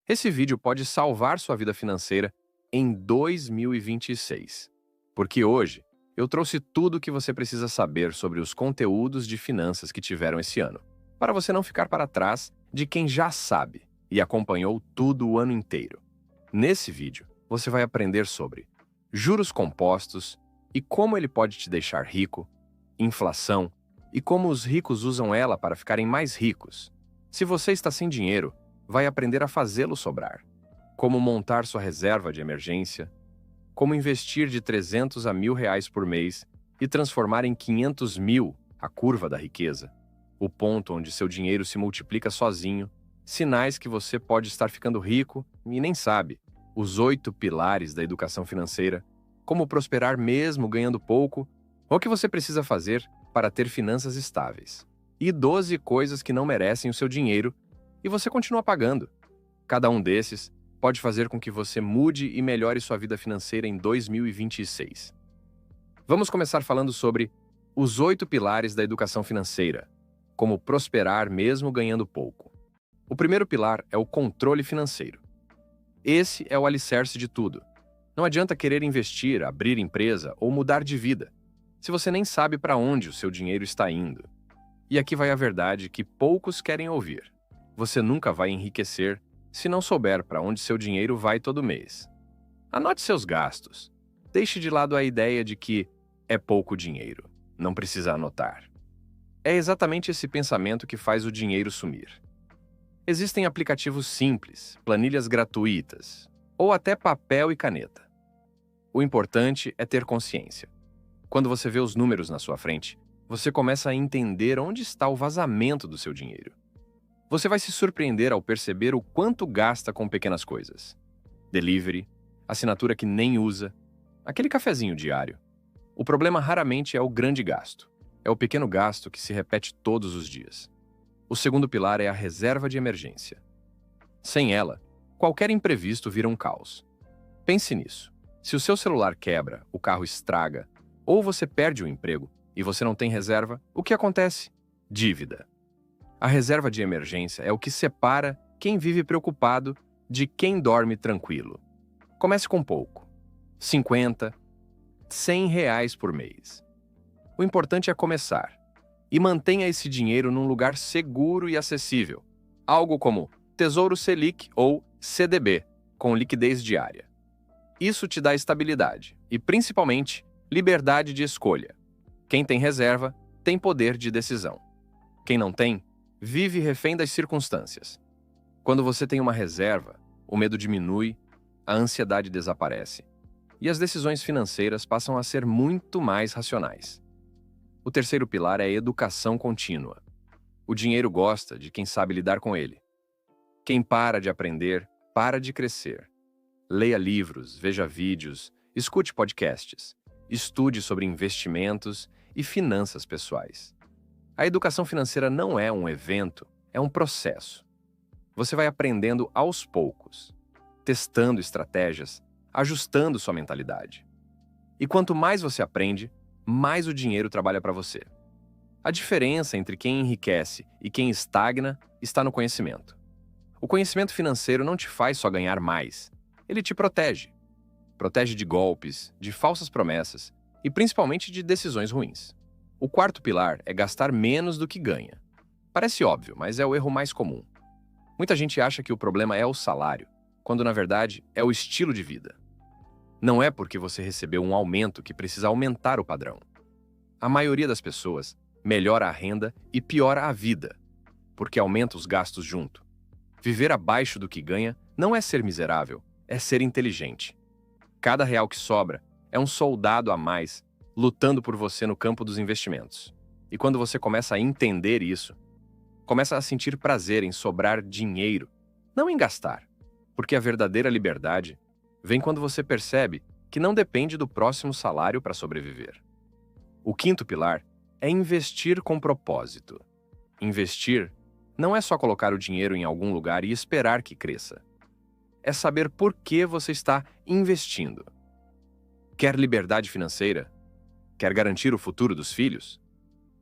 Esse vídeo pode salvar sua vida financeira em 2026, porque hoje eu trouxe tudo o que você precisa saber sobre os conteúdos de finanças que tiveram esse ano, para você não ficar para trás de quem já sabe e acompanhou tudo o ano inteiro. Nesse vídeo, você vai aprender sobre juros compostos e como ele pode te deixar rico, inflação e como os ricos usam ela para ficarem mais ricos. Se você está sem dinheiro, vai aprender a fazê-lo sobrar. Como montar sua reserva de emergência, como investir de 300 a R$ 1.000 por mês e transformar em 500 mil a curva da riqueza, o ponto onde seu dinheiro se multiplica sozinho, sinais que você pode estar ficando rico e nem sabe, os 8 pilares da educação financeira, como prosperar mesmo ganhando pouco, o que você precisa fazer para ter finanças estáveis, e 12 coisas que não merecem o seu dinheiro e você continua pagando. Cada um desses pode fazer com que você mude e melhore sua vida financeira em 2026. Vamos começar falando sobre os 8 pilares da educação financeira, como prosperar mesmo ganhando pouco. O primeiro pilar é o controle financeiro. Esse é o alicerce de tudo. Não adianta querer investir, abrir empresa ou mudar de vida, se você nem sabe para onde o seu dinheiro está indo. E aqui vai a verdade que poucos querem ouvir. Você nunca vai enriquecer se não souber para onde seu dinheiro vai todo mês. Anote seus gastos. Deixe de lado a ideia de que é pouco dinheiro, não precisa anotar. É exatamente esse pensamento que faz o dinheiro sumir. Existem aplicativos simples, planilhas gratuitas, ou até papel e caneta. O importante é ter consciência. Quando você vê os números na sua frente, você começa a entender onde está o vazamento do seu dinheiro. Você vai se surpreender ao perceber o quanto gasta com pequenas coisas. Delivery, assinatura que nem usa, aquele cafezinho diário. O problema raramente é o grande gasto. É o pequeno gasto que se repete todos os dias. O segundo pilar é a reserva de emergência. Sem ela, qualquer imprevisto vira um caos. Pense nisso. Se o seu celular quebra, o carro estraga, ou você perde o emprego e você não tem reserva, o que acontece? Dívida. A reserva de emergência é o que separa quem vive preocupado de quem dorme tranquilo. Comece com pouco. 50, R$ 100 por mês. O importante é começar. E mantenha esse dinheiro num lugar seguro e acessível. Algo como Tesouro Selic ou CDB, com liquidez diária. Isso te dá estabilidade e, principalmente, liberdade de escolha. Quem tem reserva tem poder de decisão. Quem não tem, vive refém das circunstâncias. Quando você tem uma reserva, o medo diminui, a ansiedade desaparece e as decisões financeiras passam a ser muito mais racionais. O terceiro pilar é a educação contínua. O dinheiro gosta de quem sabe lidar com ele. Quem para de aprender, para de crescer. Leia livros, veja vídeos, escute podcasts, estude sobre investimentos e finanças pessoais. A educação financeira não é um evento, é um processo. Você vai aprendendo aos poucos, testando estratégias, ajustando sua mentalidade. E quanto mais você aprende, mais o dinheiro trabalha para você. A diferença entre quem enriquece e quem estagna está no conhecimento. O conhecimento financeiro não te faz só ganhar mais, ele te protege. Protege de golpes, de falsas promessas e principalmente de decisões ruins. O quarto pilar é gastar menos do que ganha. Parece óbvio, mas é o erro mais comum. Muita gente acha que o problema é o salário, quando na verdade é o estilo de vida. Não é porque você recebeu um aumento que precisa aumentar o padrão. A maioria das pessoas melhora a renda e piora a vida, porque aumenta os gastos junto. Viver abaixo do que ganha não é ser miserável, é ser inteligente. Cada real que sobra é um soldado a mais lutando por você no campo dos investimentos. E quando você começa a entender isso, começa a sentir prazer em sobrar dinheiro, não em gastar, porque a verdadeira liberdade vem quando você percebe que não depende do próximo salário para sobreviver. O quinto pilar é investir com propósito. Investir não é só colocar o dinheiro em algum lugar e esperar que cresça. É saber por que você está investindo. Quer liberdade financeira? Quer garantir o futuro dos filhos?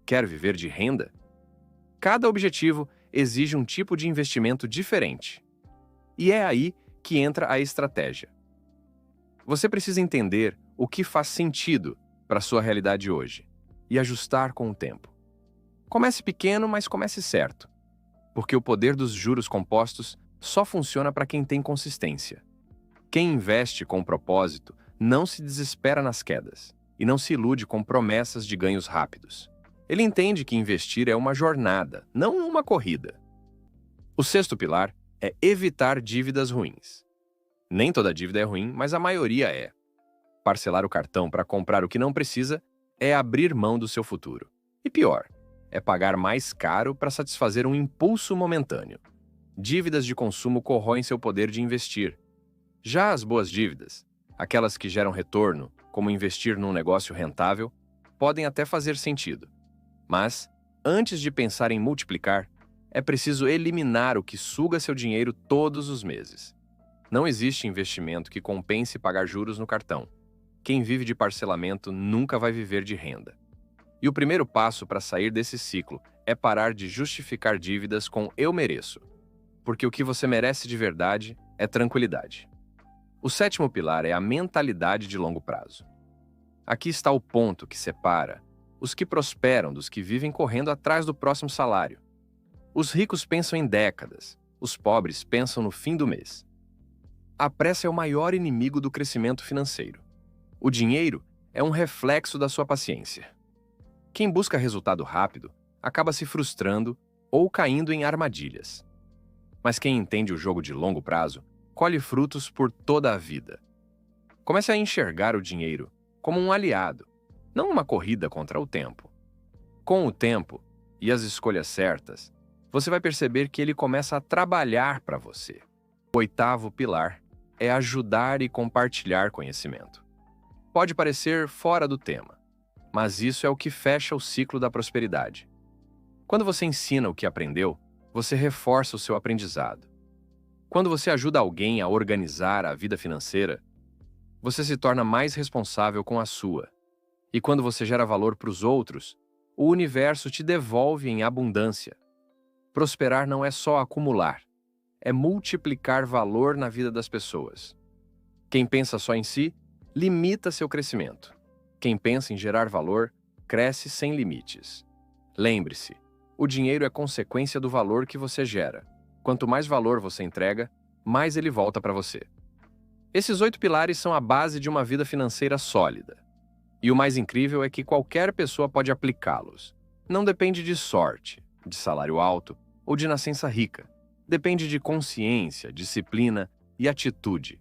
Quer viver de renda? Cada objetivo exige um tipo de investimento diferente. E é aí que entra a estratégia. Você precisa entender o que faz sentido para a sua realidade hoje e ajustar com o tempo. Comece pequeno, mas comece certo, porque o poder dos juros compostos só funciona para quem tem consistência. Quem investe com propósito não se desespera nas quedas e não se ilude com promessas de ganhos rápidos. Ele entende que investir é uma jornada, não uma corrida. O sexto pilar é evitar dívidas ruins. Nem toda dívida é ruim, mas a maioria é. Parcelar o cartão para comprar o que não precisa é abrir mão do seu futuro. E pior, é pagar mais caro para satisfazer um impulso momentâneo. Dívidas de consumo corroem seu poder de investir. Já as boas dívidas, aquelas que geram retorno, como investir num negócio rentável, podem até fazer sentido. Mas, antes de pensar em multiplicar, é preciso eliminar o que suga seu dinheiro todos os meses. Não existe investimento que compense pagar juros no cartão. Quem vive de parcelamento nunca vai viver de renda. E o primeiro passo para sair desse ciclo é parar de justificar dívidas com "eu mereço", porque o que você merece de verdade é tranquilidade. O sétimo pilar é a mentalidade de longo prazo. Aqui está o ponto que separa os que prosperam dos que vivem correndo atrás do próximo salário. Os ricos pensam em décadas, os pobres pensam no fim do mês. A pressa é o maior inimigo do crescimento financeiro. O dinheiro é um reflexo da sua paciência. Quem busca resultado rápido acaba se frustrando ou caindo em armadilhas. Mas quem entende o jogo de longo prazo colhe frutos por toda a vida. Comece a enxergar o dinheiro como um aliado, não uma corrida contra o tempo. Com o tempo e as escolhas certas, você vai perceber que ele começa a trabalhar para você. O oitavo pilar é ajudar e compartilhar conhecimento. Pode parecer fora do tema, mas isso é o que fecha o ciclo da prosperidade. Quando você ensina o que aprendeu, você reforça o seu aprendizado. Quando você ajuda alguém a organizar a vida financeira, você se torna mais responsável com a sua. E quando você gera valor para os outros, o universo te devolve em abundância. Prosperar não é só acumular, é multiplicar valor na vida das pessoas. Quem pensa só em si, limita seu crescimento. Quem pensa em gerar valor, cresce sem limites. Lembre-se, o dinheiro é consequência do valor que você gera. Quanto mais valor você entrega, mais ele volta para você. Esses 8 pilares são a base de uma vida financeira sólida. E o mais incrível é que qualquer pessoa pode aplicá-los. Não depende de sorte, de salário alto ou de nascença rica. Depende de consciência, disciplina e atitude.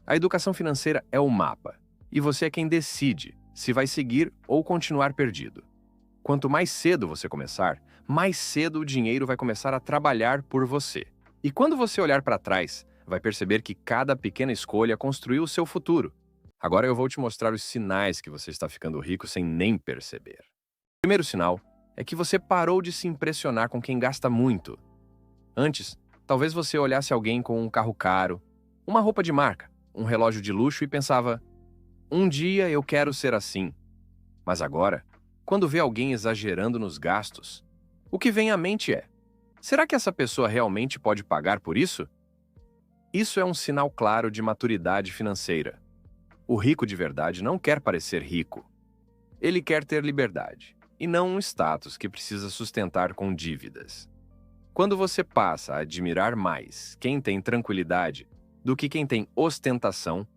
A educação financeira é o mapa, e você é quem decide se vai seguir ou continuar perdido. Quanto mais cedo você começar, mais cedo o dinheiro vai começar a trabalhar por você. E quando você olhar para trás, vai perceber que cada pequena escolha construiu o seu futuro. Agora eu vou te mostrar os sinais que você está ficando rico sem nem perceber. O primeiro sinal é que você parou de se impressionar com quem gasta muito. Antes, talvez você olhasse alguém com um carro caro, uma roupa de marca, um relógio de luxo e pensava: um dia eu quero ser assim. Mas agora, quando vê alguém exagerando nos gastos, o que vem à mente é: será que essa pessoa realmente pode pagar por isso? Isso é um sinal claro de maturidade financeira. O rico de verdade não quer parecer rico. Ele quer ter liberdade, e não um status que precisa sustentar com dívidas. Quando você passa a admirar mais quem tem tranquilidade do que quem tem ostentação,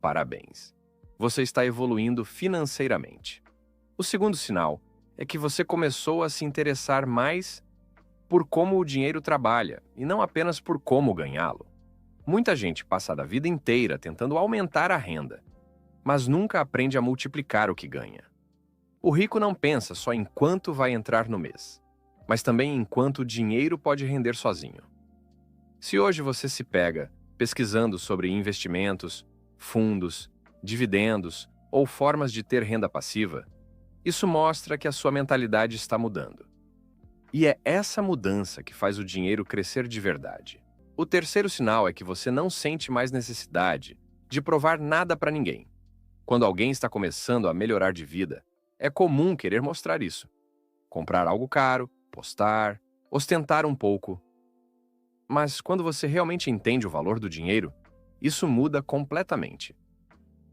parabéns. Você está evoluindo financeiramente. O segundo sinal é que você começou a se interessar mais por como o dinheiro trabalha e não apenas por como ganhá-lo. Muita gente passa a vida inteira tentando aumentar a renda, mas nunca aprende a multiplicar o que ganha. O rico não pensa só em quanto vai entrar no mês, mas também em quanto o dinheiro pode render sozinho. Se hoje você se pega pesquisando sobre investimentos, fundos, dividendos ou formas de ter renda passiva, isso mostra que a sua mentalidade está mudando. E é essa mudança que faz o dinheiro crescer de verdade. O terceiro sinal é que você não sente mais necessidade de provar nada para ninguém. Quando alguém está começando a melhorar de vida, é comum querer mostrar isso. Comprar algo caro, postar, ostentar um pouco. Mas quando você realmente entende o valor do dinheiro, isso muda completamente.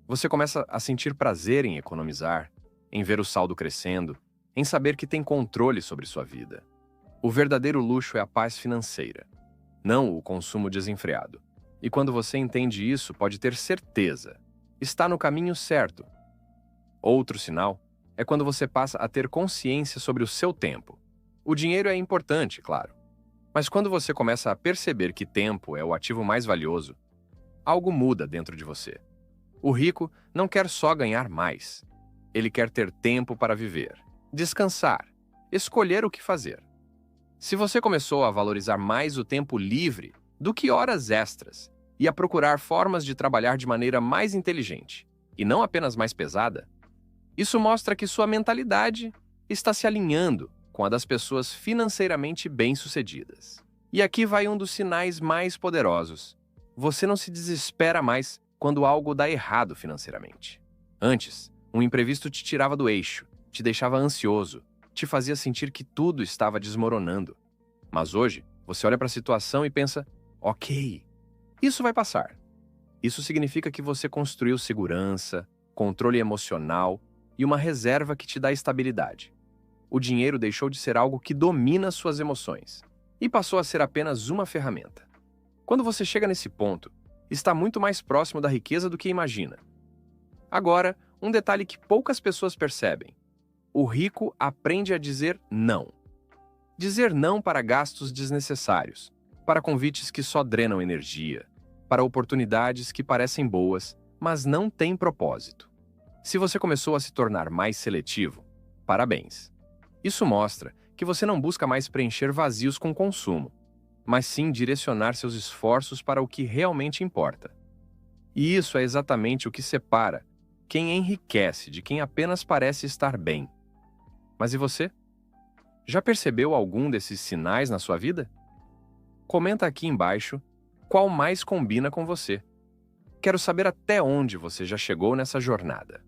Você começa a sentir prazer em economizar, em ver o saldo crescendo, em saber que tem controle sobre sua vida. O verdadeiro luxo é a paz financeira, não o consumo desenfreado. E quando você entende isso, pode ter certeza, está no caminho certo. Outro sinal é quando você passa a ter consciência sobre o seu tempo. O dinheiro é importante, claro, mas quando você começa a perceber que tempo é o ativo mais valioso, algo muda dentro de você. O rico não quer só ganhar mais. Ele quer ter tempo para viver, descansar, escolher o que fazer. Se você começou a valorizar mais o tempo livre do que horas extras e a procurar formas de trabalhar de maneira mais inteligente e não apenas mais pesada, isso mostra que sua mentalidade está se alinhando com a das pessoas financeiramente bem-sucedidas. E aqui vai um dos sinais mais poderosos. Você não se desespera mais quando algo dá errado financeiramente. Antes, um imprevisto te tirava do eixo, te deixava ansioso, te fazia sentir que tudo estava desmoronando. Mas hoje, você olha para a situação e pensa, ok, isso vai passar. Isso significa que você construiu segurança, controle emocional e uma reserva que te dá estabilidade. O dinheiro deixou de ser algo que domina suas emoções e passou a ser apenas uma ferramenta. Quando você chega nesse ponto, está muito mais próximo da riqueza do que imagina. Agora, um detalhe que poucas pessoas percebem. O rico aprende a dizer não. Dizer não para gastos desnecessários, para convites que só drenam energia, para oportunidades que parecem boas, mas não têm propósito. Se você começou a se tornar mais seletivo, parabéns. Isso mostra que você não busca mais preencher vazios com consumo, mas sim direcionar seus esforços para o que realmente importa. E isso é exatamente o que separa quem enriquece de quem apenas parece estar bem. Mas e você? Já percebeu algum desses sinais na sua vida? Comenta aqui embaixo qual mais combina com você. Quero saber até onde você já chegou nessa jornada.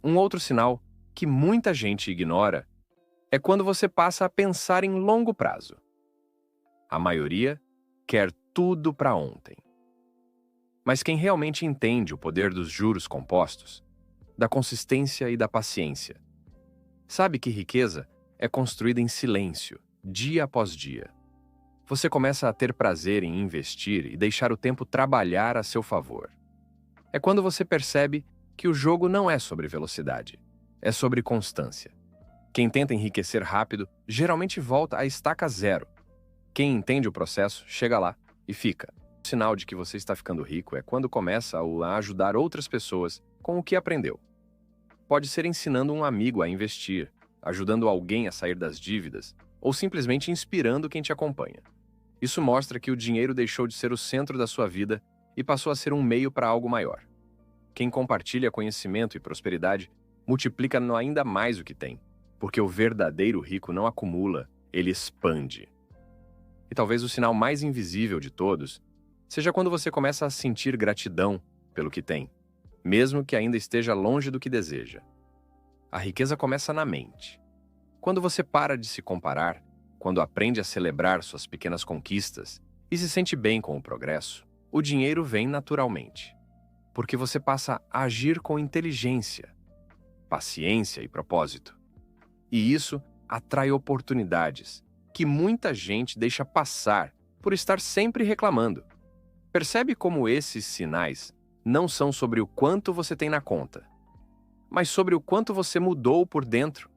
Um outro sinal que muita gente ignora é quando você passa a pensar em longo prazo. A maioria quer tudo para ontem. Mas quem realmente entende o poder dos juros compostos, da consistência e da paciência, sabe que riqueza é construída em silêncio, dia após dia. Você começa a ter prazer em investir e deixar o tempo trabalhar a seu favor. É quando você percebe que o jogo não é sobre velocidade, é sobre constância. Quem tenta enriquecer rápido geralmente volta à estaca zero. Quem entende o processo chega lá e fica. O sinal de que você está ficando rico é quando começa a ajudar outras pessoas com o que aprendeu. Pode ser ensinando um amigo a investir, ajudando alguém a sair das dívidas ou simplesmente inspirando quem te acompanha. Isso mostra que o dinheiro deixou de ser o centro da sua vida e passou a ser um meio para algo maior. Quem compartilha conhecimento e prosperidade multiplica ainda mais o que tem, porque o verdadeiro rico não acumula, ele expande. E talvez o sinal mais invisível de todos seja quando você começa a sentir gratidão pelo que tem, mesmo que ainda esteja longe do que deseja. A riqueza começa na mente. Quando você para de se comparar, quando aprende a celebrar suas pequenas conquistas e se sente bem com o progresso, o dinheiro vem naturalmente. Porque você passa a agir com inteligência, paciência e propósito. E isso atrai oportunidades que muita gente deixa passar por estar sempre reclamando. Percebe como esses sinais não são sobre o quanto você tem na conta, mas sobre o quanto você mudou por dentro.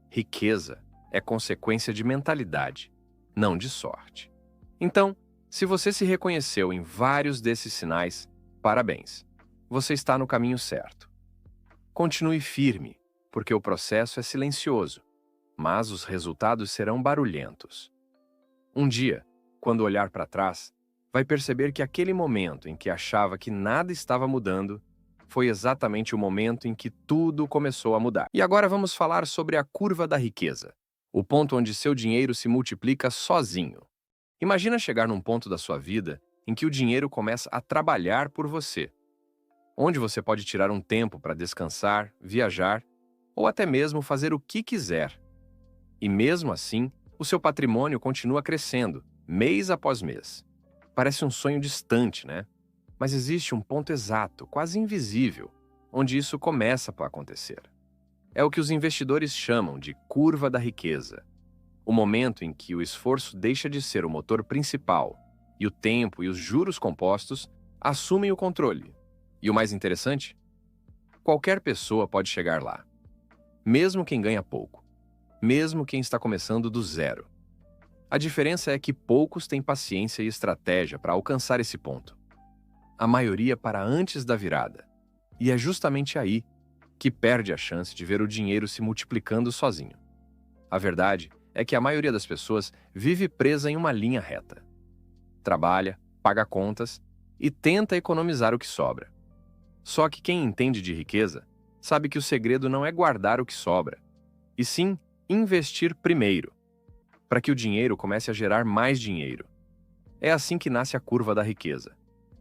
Riqueza é consequência de mentalidade, não de sorte. Então, se você se reconheceu em vários desses sinais, parabéns. Você está no caminho certo. Continue firme, porque o processo é silencioso, mas os resultados serão barulhentos. Um dia, quando olhar para trás, vai perceber que aquele momento em que achava que nada estava mudando foi exatamente o momento em que tudo começou a mudar. E agora vamos falar sobre a curva da riqueza, o ponto onde seu dinheiro se multiplica sozinho. Imagina chegar num ponto da sua vida em que o dinheiro começa a trabalhar por você, onde você pode tirar um tempo para descansar, viajar ou até mesmo fazer o que quiser. E mesmo assim, o seu patrimônio continua crescendo, mês após mês. Parece um sonho distante, né? Mas existe um ponto exato, quase invisível, onde isso começa a acontecer. É o que os investidores chamam de curva da riqueza. O momento em que o esforço deixa de ser o motor principal e o tempo e os juros compostos assumem o controle. E o mais interessante? Qualquer pessoa pode chegar lá. Mesmo quem ganha pouco. Mesmo quem está começando do zero. A diferença é que poucos têm paciência e estratégia para alcançar esse ponto. A maioria para antes da virada. E é justamente aí que perde a chance de ver o dinheiro se multiplicando sozinho. A verdade é que a maioria das pessoas vive presa em uma linha reta. Trabalha, paga contas e tenta economizar o que sobra. Só que quem entende de riqueza sabe que o segredo não é guardar o que sobra, e sim investir primeiro, para que o dinheiro comece a gerar mais dinheiro. É assim que nasce a curva da riqueza.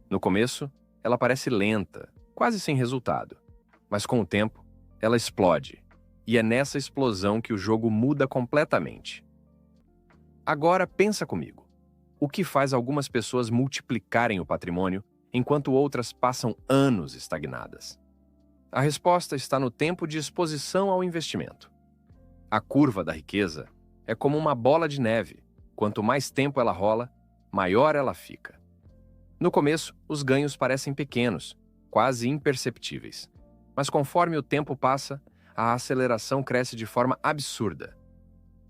No começo, ela parece lenta, quase sem resultado. Mas com o tempo, ela explode. E é nessa explosão que o jogo muda completamente. Agora pensa comigo. O que faz algumas pessoas multiplicarem o patrimônio, enquanto outras passam anos estagnadas? A resposta está no tempo de exposição ao investimento. A curva da riqueza é como uma bola de neve. Quanto mais tempo ela rola, maior ela fica. No começo, os ganhos parecem pequenos, quase imperceptíveis. Mas conforme o tempo passa, a aceleração cresce de forma absurda.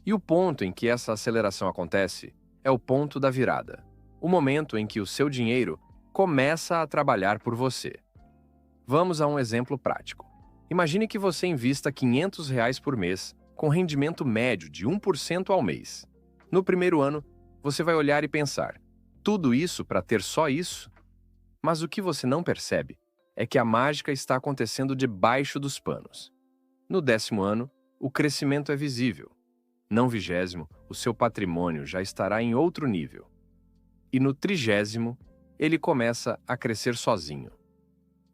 E o ponto em que essa aceleração acontece é o ponto da virada. O momento em que o seu dinheiro começa a trabalhar por você. Vamos a um exemplo prático. Imagine que você invista R$ 500 por mês, com rendimento médio de 1% ao mês. No primeiro ano, você vai olhar e pensar, tudo isso para ter só isso? Mas o que você não percebe é que a mágica está acontecendo debaixo dos panos. No 10º ano, o crescimento é visível. No 20º, o seu patrimônio já estará em outro nível. E no 30º, ele começa a crescer sozinho.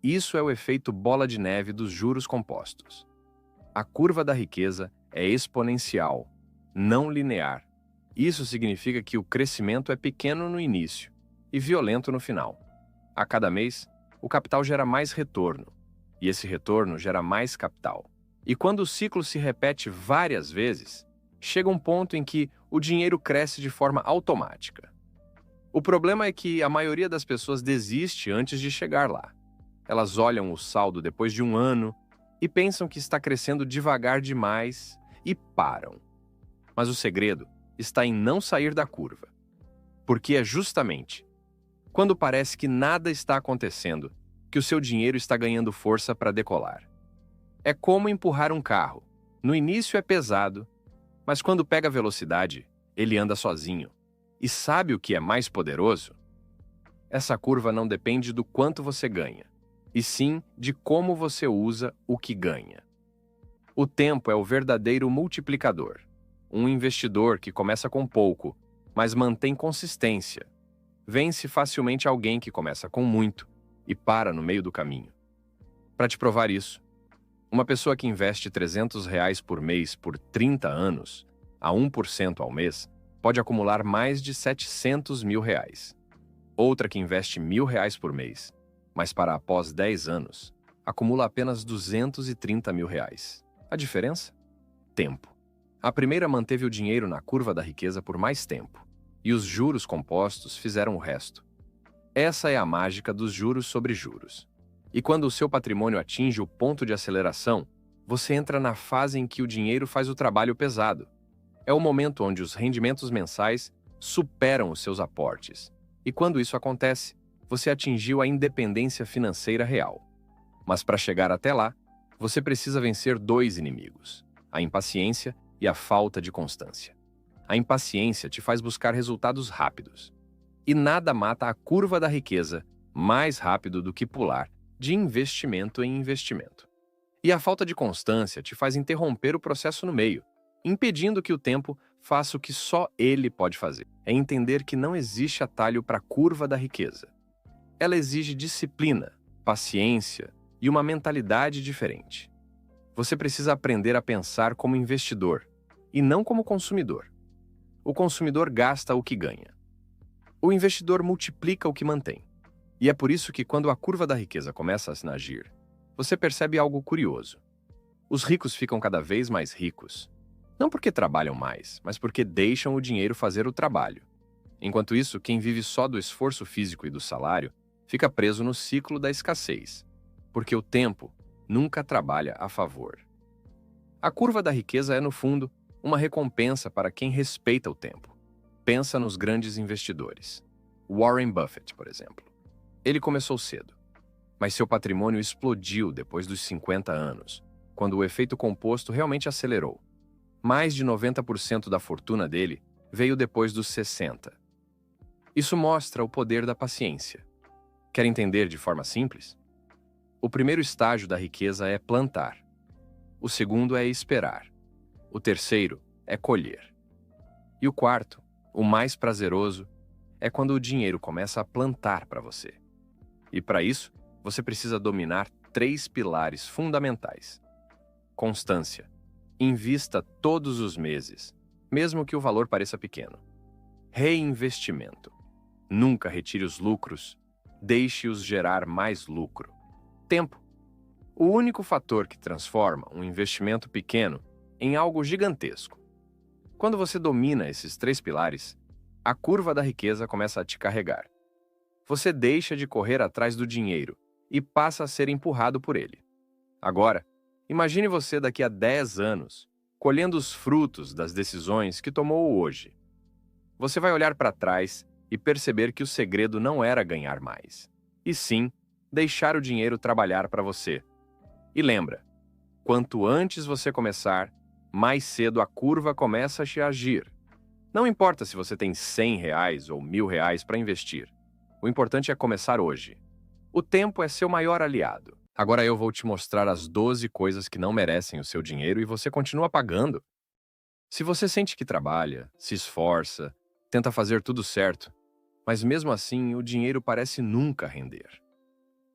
Isso é o efeito bola de neve dos juros compostos. A curva da riqueza é exponencial, não linear. Isso significa que o crescimento é pequeno no início e violento no final. A cada mês, o capital gera mais retorno, e esse retorno gera mais capital. E quando o ciclo se repete várias vezes, chega um ponto em que o dinheiro cresce de forma automática. O problema é que a maioria das pessoas desiste antes de chegar lá. Elas olham o saldo depois de um ano e pensam que está crescendo devagar demais e param. Mas o segredo está em não sair da curva. Porque é justamente quando parece que nada está acontecendo que o seu dinheiro está ganhando força para decolar. É como empurrar um carro. No início é pesado, mas quando pega velocidade, ele anda sozinho. E sabe o que é mais poderoso? Essa curva não depende do quanto você ganha, e sim de como você usa o que ganha. O tempo é o verdadeiro multiplicador. Um investidor que começa com pouco, mas mantém consistência, vence facilmente alguém que começa com muito e para no meio do caminho. Para te provar isso, uma pessoa que investe R$ 300 por mês por 30 anos, a 1% ao mês, pode acumular mais de R$ 700 mil. Outra que investe R$ 1.000 por mês, mas para após 10 anos, acumula apenas R$ 230 mil. A diferença? Tempo. A primeira manteve o dinheiro na curva da riqueza por mais tempo, e os juros compostos fizeram o resto. Essa é a mágica dos juros sobre juros. E quando o seu patrimônio atinge o ponto de aceleração, você entra na fase em que o dinheiro faz o trabalho pesado. É o momento onde os rendimentos mensais superam os seus aportes. E quando isso acontece, você atingiu a independência financeira real. Mas para chegar até lá, você precisa vencer 2 inimigos: a impaciência e a falta de constância. A impaciência te faz buscar resultados rápidos. E nada mata a curva da riqueza mais rápido do que pular de investimento em investimento. E a falta de constância te faz interromper o processo no meio, impedindo que o tempo faça o que só ele pode fazer. É entender que não existe atalho para a curva da riqueza. Ela exige disciplina, paciência e uma mentalidade diferente. Você precisa aprender a pensar como investidor e não como consumidor. O consumidor gasta o que ganha. O investidor multiplica o que mantém. E é por isso que, quando a curva da riqueza começa a se agir, você percebe algo curioso. Os ricos ficam cada vez mais ricos. Não porque trabalham mais, mas porque deixam o dinheiro fazer o trabalho. Enquanto isso, quem vive só do esforço físico e do salário fica preso no ciclo da escassez, porque o tempo nunca trabalha a favor. A curva da riqueza é, no fundo, uma recompensa para quem respeita o tempo. Pensa nos grandes investidores. Warren Buffett, por exemplo. Ele começou cedo, mas seu patrimônio explodiu depois dos 50 anos, quando o efeito composto realmente acelerou. Mais de 90% da fortuna dele veio depois dos 60. Isso mostra o poder da paciência. Quer entender de forma simples? O primeiro estágio da riqueza é plantar. O segundo é esperar. O terceiro é colher. E o quarto, o mais prazeroso, é quando o dinheiro começa a plantar para você. E para isso, você precisa dominar 3 pilares fundamentais. Constância. Invista todos os meses, mesmo que o valor pareça pequeno. Reinvestimento. Nunca retire os lucros, deixe-os gerar mais lucro. Tempo. O único fator que transforma um investimento pequeno em algo gigantesco. Quando você domina esses 3 pilares, a curva da riqueza começa a te carregar. Você deixa de correr atrás do dinheiro e passa a ser empurrado por ele. Agora, imagine você daqui a 10 anos, colhendo os frutos das decisões que tomou hoje. Você vai olhar para trás e perceber que o segredo não era ganhar mais, e sim deixar o dinheiro trabalhar para você. E lembra, quanto antes você começar, mais cedo a curva começa a te agir. Não importa se você tem R$ 100 ou R$ 1.000 para investir. O importante é começar hoje. O tempo é seu maior aliado. Agora eu vou te mostrar as 12 coisas que não merecem o seu dinheiro e você continua pagando. Se você sente que trabalha, se esforça, tenta fazer tudo certo, mas mesmo assim o dinheiro parece nunca render.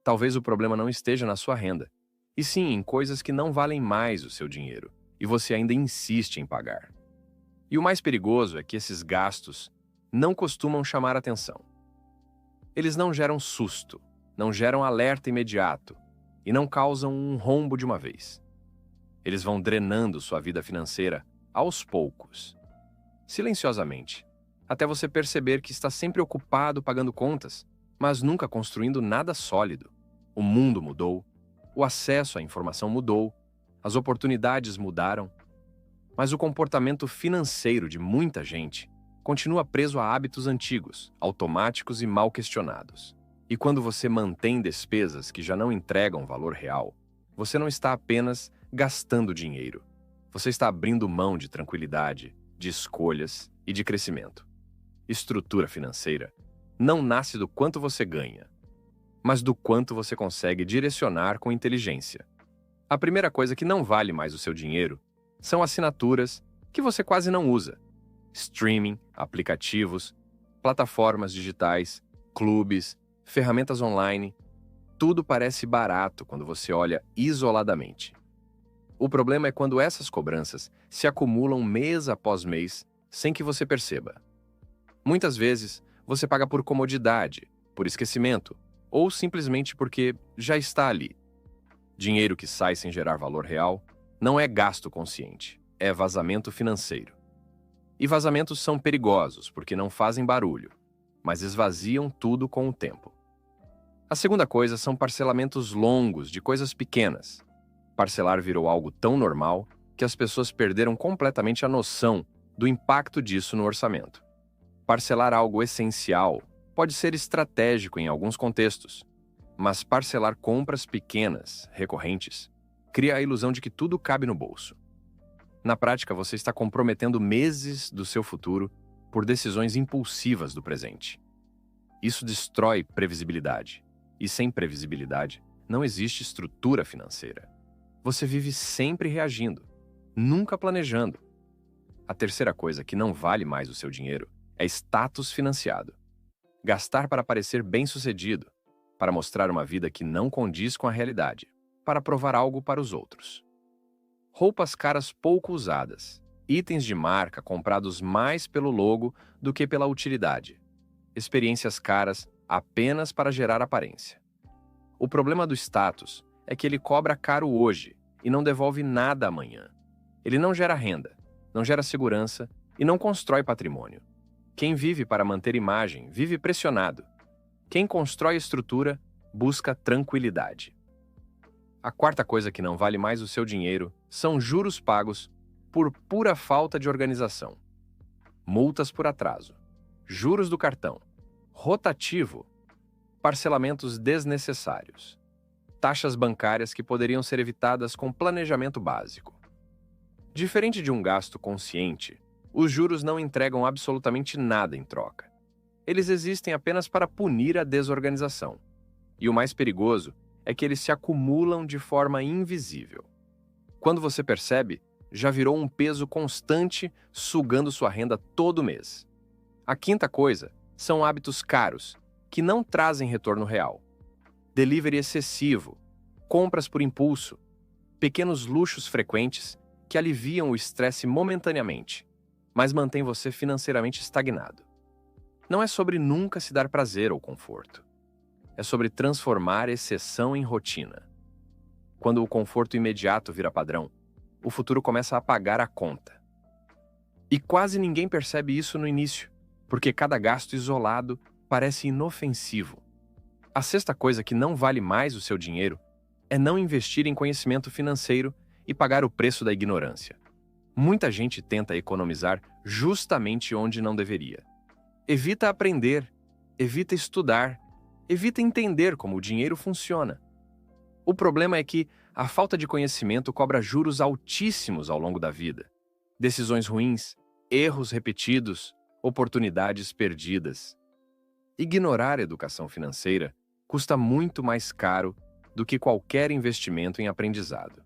Talvez o problema não esteja na sua renda, e sim em coisas que não valem mais o seu dinheiro, e você ainda insiste em pagar. E o mais perigoso é que esses gastos não costumam chamar atenção. Eles não geram susto, não geram alerta imediato e não causam um rombo de uma vez. Eles vão drenando sua vida financeira aos poucos, silenciosamente, até você perceber que está sempre ocupado pagando contas, mas nunca construindo nada sólido. O mundo mudou, o acesso à informação mudou, as oportunidades mudaram, mas o comportamento financeiro de muita gente continua preso a hábitos antigos, automáticos e mal questionados. E quando você mantém despesas que já não entregam valor real, você não está apenas gastando dinheiro. Você está abrindo mão de tranquilidade, de escolhas e de crescimento. Estrutura financeira não nasce do quanto você ganha, mas do quanto você consegue direcionar com inteligência. A primeira coisa que não vale mais o seu dinheiro são assinaturas que você quase não usa. Streaming, aplicativos, plataformas digitais, clubes, ferramentas online, tudo parece barato quando você olha isoladamente. O problema é quando essas cobranças se acumulam mês após mês sem que você perceba. Muitas vezes, você paga por comodidade, por esquecimento, ou simplesmente porque já está ali. Dinheiro que sai sem gerar valor real não é gasto consciente, é vazamento financeiro. E vazamentos são perigosos porque não fazem barulho, mas esvaziam tudo com o tempo. A segunda coisa são parcelamentos longos de coisas pequenas. Parcelar virou algo tão normal que as pessoas perderam completamente a noção do impacto disso no orçamento. Parcelar algo essencial pode ser estratégico em alguns contextos, mas parcelar compras pequenas, recorrentes, cria a ilusão de que tudo cabe no bolso. Na prática, você está comprometendo meses do seu futuro por decisões impulsivas do presente. Isso destrói previsibilidade, e sem previsibilidade, não existe estrutura financeira. Você vive sempre reagindo, nunca planejando. A terceira coisa que não vale mais o seu dinheiro é status financiado. Gastar para parecer bem-sucedido, para mostrar uma vida que não condiz com a realidade, para provar algo para os outros. Roupas caras pouco usadas, itens de marca comprados mais pelo logo do que pela utilidade. experiências caras apenas para gerar aparência. O problema do status é que ele cobra caro hoje e não devolve nada amanhã. Ele não gera renda, não gera segurança e não constrói patrimônio. Quem vive para manter imagem vive pressionado. Quem constrói estrutura busca tranquilidade. A quarta coisa que não vale mais o seu dinheiro são juros pagos por pura falta de organização. Multas por atraso, juros do cartão, rotativo, parcelamentos desnecessários, taxas bancárias que poderiam ser evitadas com planejamento básico. Diferente de um gasto consciente, os juros não entregam absolutamente nada em troca. Eles existem apenas para punir a desorganização. E o mais perigoso é que eles se acumulam de forma invisível. Quando você percebe, já virou um peso constante sugando sua renda todo mês. A quinta coisa são hábitos caros, que não trazem retorno real. Delivery excessivo, compras por impulso, pequenos luxos frequentes que aliviam o estresse momentaneamente, mas mantêm você financeiramente estagnado. Não é sobre nunca se dar prazer ou conforto. É sobre transformar exceção em rotina. Quando o conforto imediato vira padrão, o futuro começa a pagar a conta. E quase ninguém percebe isso no início, porque cada gasto isolado parece inofensivo. A sexta coisa que não vale mais o seu dinheiro é não investir em conhecimento financeiro e pagar o preço da ignorância. Muita gente tenta economizar justamente onde não deveria. Evita aprender, evita estudar, evita entender como o dinheiro funciona. O problema é que a falta de conhecimento cobra juros altíssimos ao longo da vida. Decisões ruins, erros repetidos, oportunidades perdidas. Ignorar a educação financeira custa muito mais caro do que qualquer investimento em aprendizado.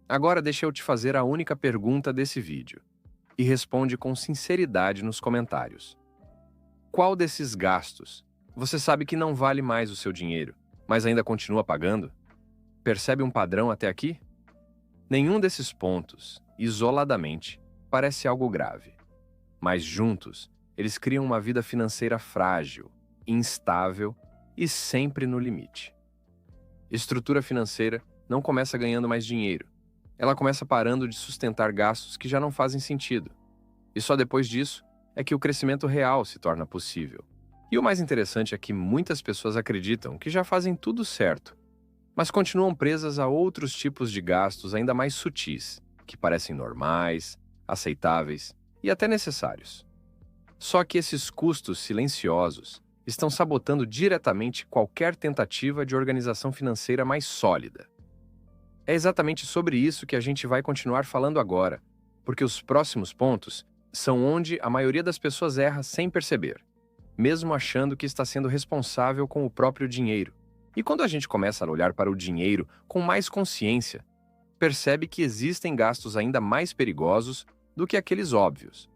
Agora deixa eu te fazer a única pergunta desse vídeo e responde com sinceridade nos comentários. Qual desses gastos você sabe que não vale mais o seu dinheiro, mas ainda continua pagando? Percebe um padrão até aqui? Nenhum desses pontos, isoladamente, parece algo grave. Mas juntos, eles criam uma vida financeira frágil, instável e sempre no limite. Estrutura financeira não começa ganhando mais dinheiro. Ela começa parando de sustentar gastos que já não fazem sentido. E só depois disso é que o crescimento real se torna possível. E o mais interessante é que muitas pessoas acreditam que já fazem tudo certo, mas continuam presas a outros tipos de gastos ainda mais sutis, que parecem normais, aceitáveis e até necessários. Só que esses custos silenciosos estão sabotando diretamente qualquer tentativa de organização financeira mais sólida. É exatamente sobre isso que a gente vai continuar falando agora, porque os próximos pontos são onde a maioria das pessoas erra sem perceber, mesmo achando que está sendo responsável com o próprio dinheiro. E quando a gente começa a olhar para o dinheiro com mais consciência, percebe que existem gastos ainda mais perigosos do que aqueles óbvios,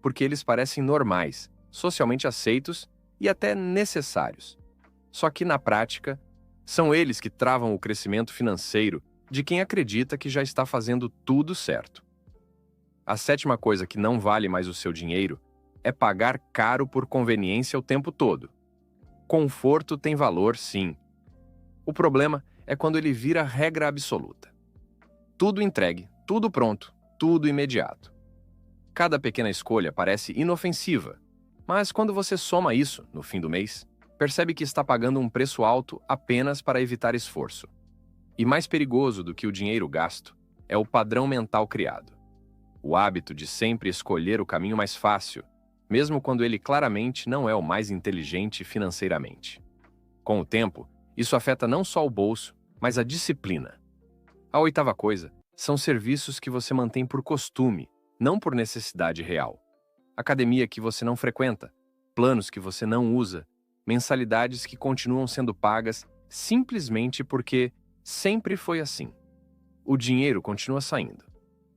porque eles parecem normais, socialmente aceitos e até necessários. Só que, na prática, são eles que travam o crescimento financeiro de quem acredita que já está fazendo tudo certo. A sétima coisa que não vale mais o seu dinheiro é pagar caro por conveniência o tempo todo. Conforto tem valor, sim. O problema é quando ele vira regra absoluta. Tudo entregue, tudo pronto, tudo imediato. Cada pequena escolha parece inofensiva, mas quando você soma isso, no fim do mês, percebe que está pagando um preço alto apenas para evitar esforço. E mais perigoso do que o dinheiro gasto é o padrão mental criado. O hábito de sempre escolher o caminho mais fácil, mesmo quando ele claramente não é o mais inteligente financeiramente. Com o tempo, isso afeta não só o bolso, mas a disciplina. A oitava coisa são serviços que você mantém por costume, não por necessidade real. Academia que você não frequenta, planos que você não usa, mensalidades que continuam sendo pagas simplesmente porque sempre foi assim. O dinheiro continua saindo,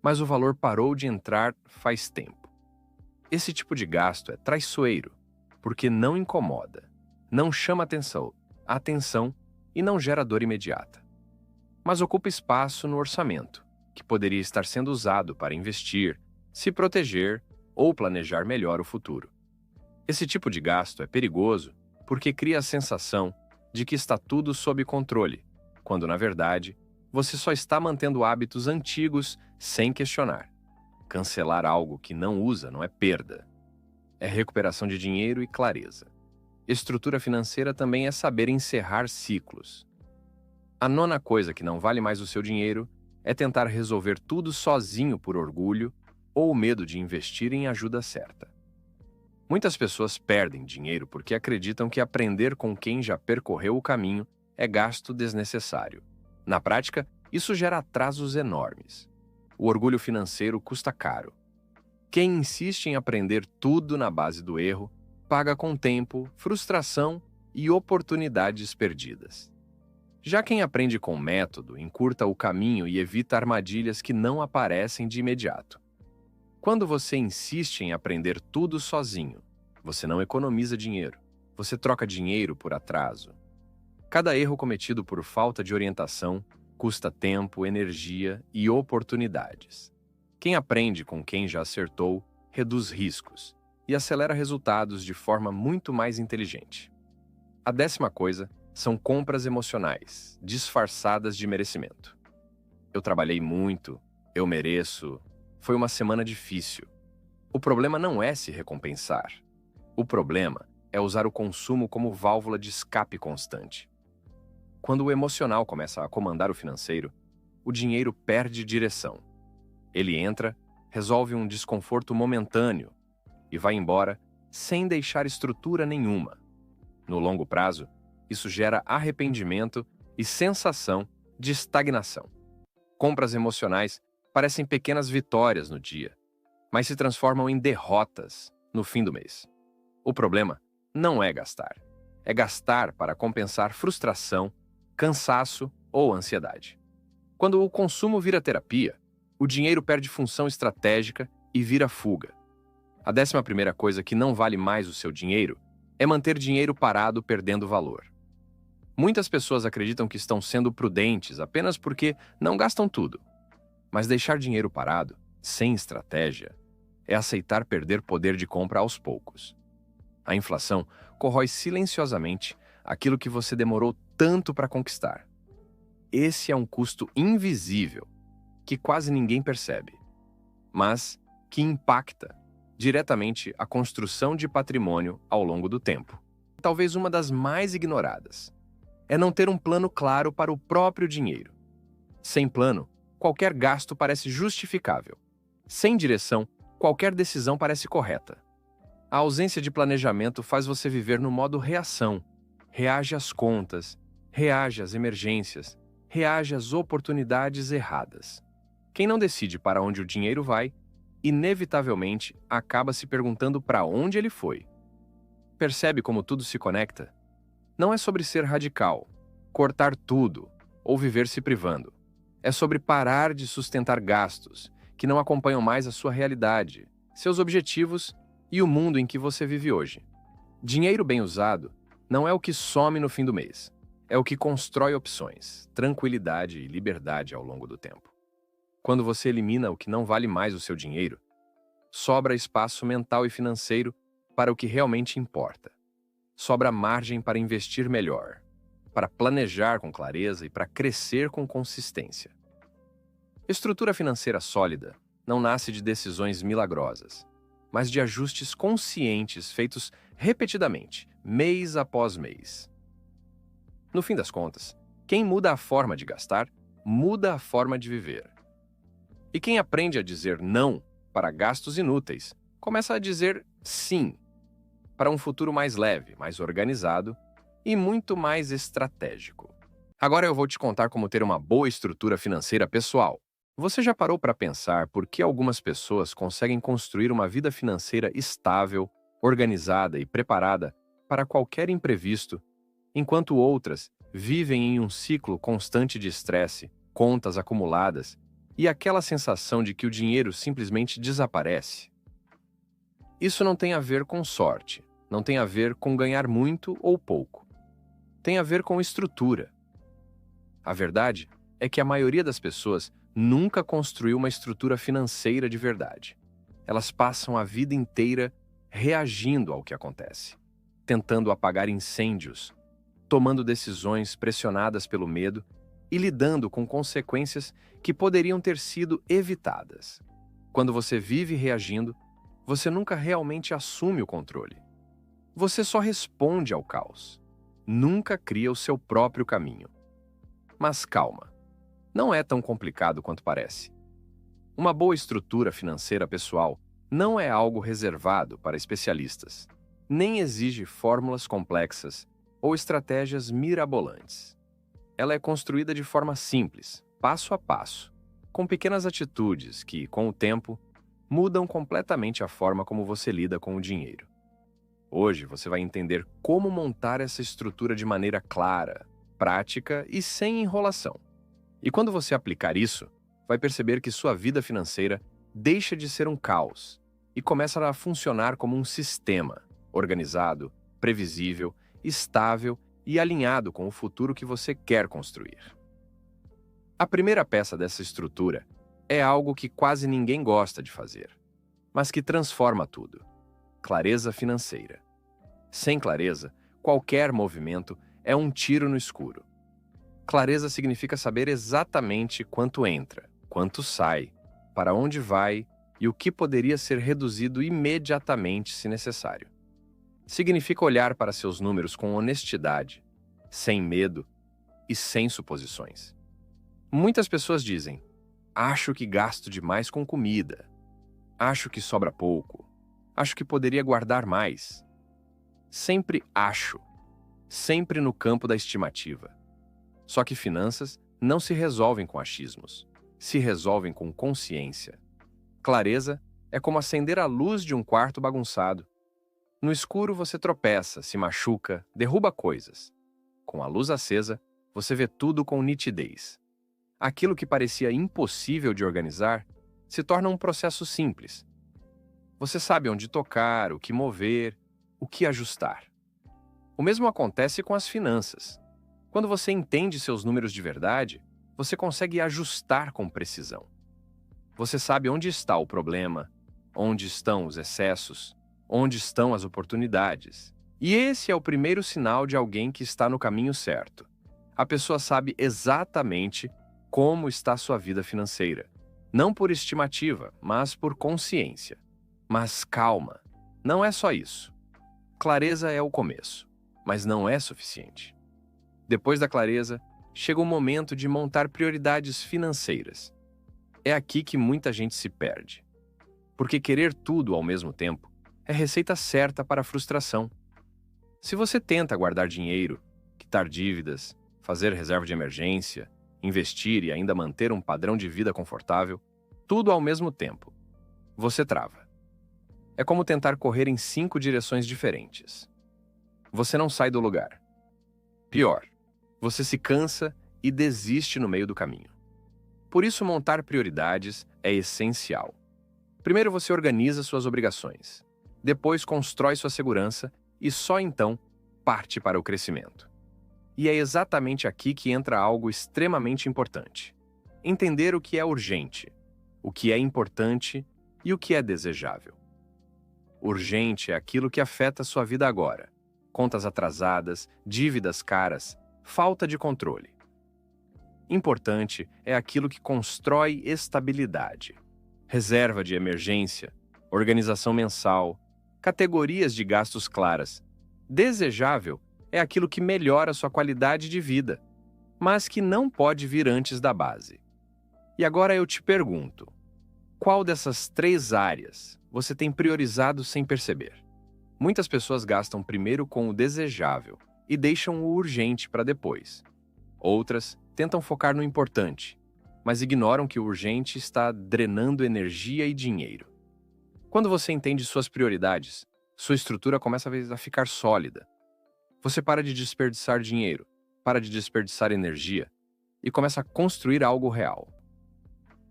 mas o valor parou de entrar faz tempo. Esse tipo de gasto é traiçoeiro, porque não incomoda, não chama atenção e não gera dor imediata. Mas ocupa espaço no orçamento, que poderia estar sendo usado para investir, se proteger ou planejar melhor o futuro. Esse tipo de gasto é perigoso porque cria a sensação de que está tudo sob controle, quando, na verdade, você só está mantendo hábitos antigos sem questionar. Cancelar algo que não usa não é perda, é recuperação de dinheiro e clareza. Estrutura financeira também é saber encerrar ciclos. A nona coisa que não vale mais o seu dinheiro é tentar resolver tudo sozinho por orgulho ou medo de investir em ajuda certa. Muitas pessoas perdem dinheiro porque acreditam que aprender com quem já percorreu o caminho é gasto desnecessário. Na prática, isso gera atrasos enormes. O orgulho financeiro custa caro. Quem insiste em aprender tudo na base do erro, paga com tempo, frustração e oportunidades perdidas. Já quem aprende com método, encurta o caminho e evita armadilhas que não aparecem de imediato. Quando você insiste em aprender tudo sozinho, você não economiza dinheiro, você troca dinheiro por atraso. Cada erro cometido por falta de orientação custa tempo, energia e oportunidades. Quem aprende com quem já acertou, reduz riscos e acelera resultados de forma muito mais inteligente. A 10ª coisa são compras emocionais, disfarçadas de merecimento. Eu trabalhei muito, eu mereço, foi uma semana difícil. O problema não é se recompensar. O problema é usar o consumo como válvula de escape constante. Quando o emocional começa a comandar o financeiro, o dinheiro perde direção. Ele entra, resolve um desconforto momentâneo e vai embora sem deixar estrutura nenhuma. No longo prazo, isso gera arrependimento e sensação de estagnação. Compras emocionais parecem pequenas vitórias no dia, mas se transformam em derrotas no fim do mês. O problema não é gastar para compensar frustração, cansaço ou ansiedade. Quando o consumo vira terapia, o dinheiro perde função estratégica e vira fuga. A 11ª coisa que não vale mais o seu dinheiro é manter dinheiro parado perdendo valor. Muitas pessoas acreditam que estão sendo prudentes apenas porque não gastam tudo. Mas deixar dinheiro parado, sem estratégia, é aceitar perder poder de compra aos poucos. A inflação corrói silenciosamente aquilo que você demorou tanto para conquistar. Esse é um custo invisível, que quase ninguém percebe, mas que impacta diretamente a construção de patrimônio ao longo do tempo. Talvez uma das mais ignoradas é não ter um plano claro para o próprio dinheiro. Sem plano, qualquer gasto parece justificável. Sem direção, qualquer decisão parece correta. A ausência de planejamento faz você viver no modo reação. Reage às contas, reage às emergências, reage às oportunidades erradas. Quem não decide para onde o dinheiro vai, inevitavelmente acaba se perguntando para onde ele foi. Percebe como tudo se conecta? Não é sobre ser radical, cortar tudo ou viver se privando. É sobre parar de sustentar gastos que não acompanham mais a sua realidade, seus objetivos e o mundo em que você vive hoje. Dinheiro bem usado não é o que some no fim do mês. É o que constrói opções, tranquilidade e liberdade ao longo do tempo. Quando você elimina o que não vale mais o seu dinheiro, sobra espaço mental e financeiro para o que realmente importa. Sobra margem para investir melhor, para planejar com clareza e para crescer com consistência. Estrutura financeira sólida não nasce de decisões milagrosas, mas de ajustes conscientes feitos repetidamente, mês após mês. No fim das contas, quem muda a forma de gastar, muda a forma de viver. E quem aprende a dizer não para gastos inúteis, começa a dizer sim para um futuro mais leve, mais organizado e muito mais estratégico. Agora eu vou te contar como ter uma boa estrutura financeira pessoal. Você já parou para pensar por que algumas pessoas conseguem construir uma vida financeira estável, organizada e preparada para qualquer imprevisto, enquanto outras vivem em um ciclo constante de estresse, contas acumuladas e aquela sensação de que o dinheiro simplesmente desaparece? Isso não tem a ver com sorte, não tem a ver com ganhar muito ou pouco. Tem a ver com estrutura. A verdade é que a maioria das pessoas nunca construiu uma estrutura financeira de verdade. Elas passam a vida inteira reagindo ao que acontece, tentando apagar incêndios, tomando decisões pressionadas pelo medo e lidando com consequências que poderiam ter sido evitadas. Quando você vive reagindo, você nunca realmente assume o controle. Você só responde ao caos. Nunca cria o seu próprio caminho. Mas calma, não é tão complicado quanto parece. Uma boa estrutura financeira pessoal não é algo reservado para especialistas, nem exige fórmulas complexas ou estratégias mirabolantes. Ela é construída de forma simples, passo a passo, com pequenas atitudes que, com o tempo, mudam completamente a forma como você lida com o dinheiro. Hoje você vai entender como montar essa estrutura de maneira clara, prática e sem enrolação. E quando você aplicar isso, vai perceber que sua vida financeira deixa de ser um caos e começa a funcionar como um sistema organizado, previsível, estável e alinhado com o futuro que você quer construir. A primeira peça dessa estrutura é algo que quase ninguém gosta de fazer, mas que transforma tudo: clareza financeira. Sem clareza, qualquer movimento é um tiro no escuro. Clareza significa saber exatamente quanto entra, quanto sai, para onde vai e o que poderia ser reduzido imediatamente se necessário. Significa olhar para seus números com honestidade, sem medo e sem suposições. Muitas pessoas dizem: acho que gasto demais com comida, acho que sobra pouco, acho que poderia guardar mais. Sempre acho, sempre no campo da estimativa. Só que finanças não se resolvem com achismos, se resolvem com consciência. Clareza é como acender a luz de um quarto bagunçado. No escuro você tropeça, se machuca, derruba coisas. Com a luz acesa, você vê tudo com nitidez. Aquilo que parecia impossível de organizar se torna um processo simples. Você sabe onde tocar, o que mover, o que ajustar. O mesmo acontece com as finanças. Quando você entende seus números de verdade, você consegue ajustar com precisão. Você sabe onde está o problema, onde estão os excessos, onde estão as oportunidades. E esse é o primeiro sinal de alguém que está no caminho certo. A pessoa sabe exatamente como está sua vida financeira. Não por estimativa, mas por consciência. Mas calma, não é só isso. Clareza é o começo, mas não é suficiente. Depois da clareza, chega o momento de montar prioridades financeiras. É aqui que muita gente se perde. Porque querer tudo ao mesmo tempo é receita certa para a frustração. Se você tenta guardar dinheiro, quitar dívidas, fazer reserva de emergência, investir e ainda manter um padrão de vida confortável, tudo ao mesmo tempo, você trava. É como tentar correr em 5 direções diferentes. Você não sai do lugar. Pior, você se cansa e desiste no meio do caminho. Por isso, montar prioridades é essencial. Primeiro você organiza suas obrigações, depois constrói sua segurança e só então parte para o crescimento. E é exatamente aqui que entra algo extremamente importante: entender o que é urgente, o que é importante e o que é desejável. Urgente é aquilo que afeta sua vida agora: contas atrasadas, dívidas caras, falta de controle. Importante é aquilo que constrói estabilidade: reserva de emergência, organização mensal, categorias de gastos claras. Desejável é aquilo que melhora sua qualidade de vida, mas que não pode vir antes da base. E agora eu te pergunto: qual dessas 3 áreas você tem priorizado sem perceber? Muitas pessoas gastam primeiro com o desejável e deixam o urgente para depois. Outras tentam focar no importante, mas ignoram que o urgente está drenando energia e dinheiro. Quando você entende suas prioridades, sua estrutura começa a ficar sólida. Você para de desperdiçar dinheiro, para de desperdiçar energia e começa a construir algo real.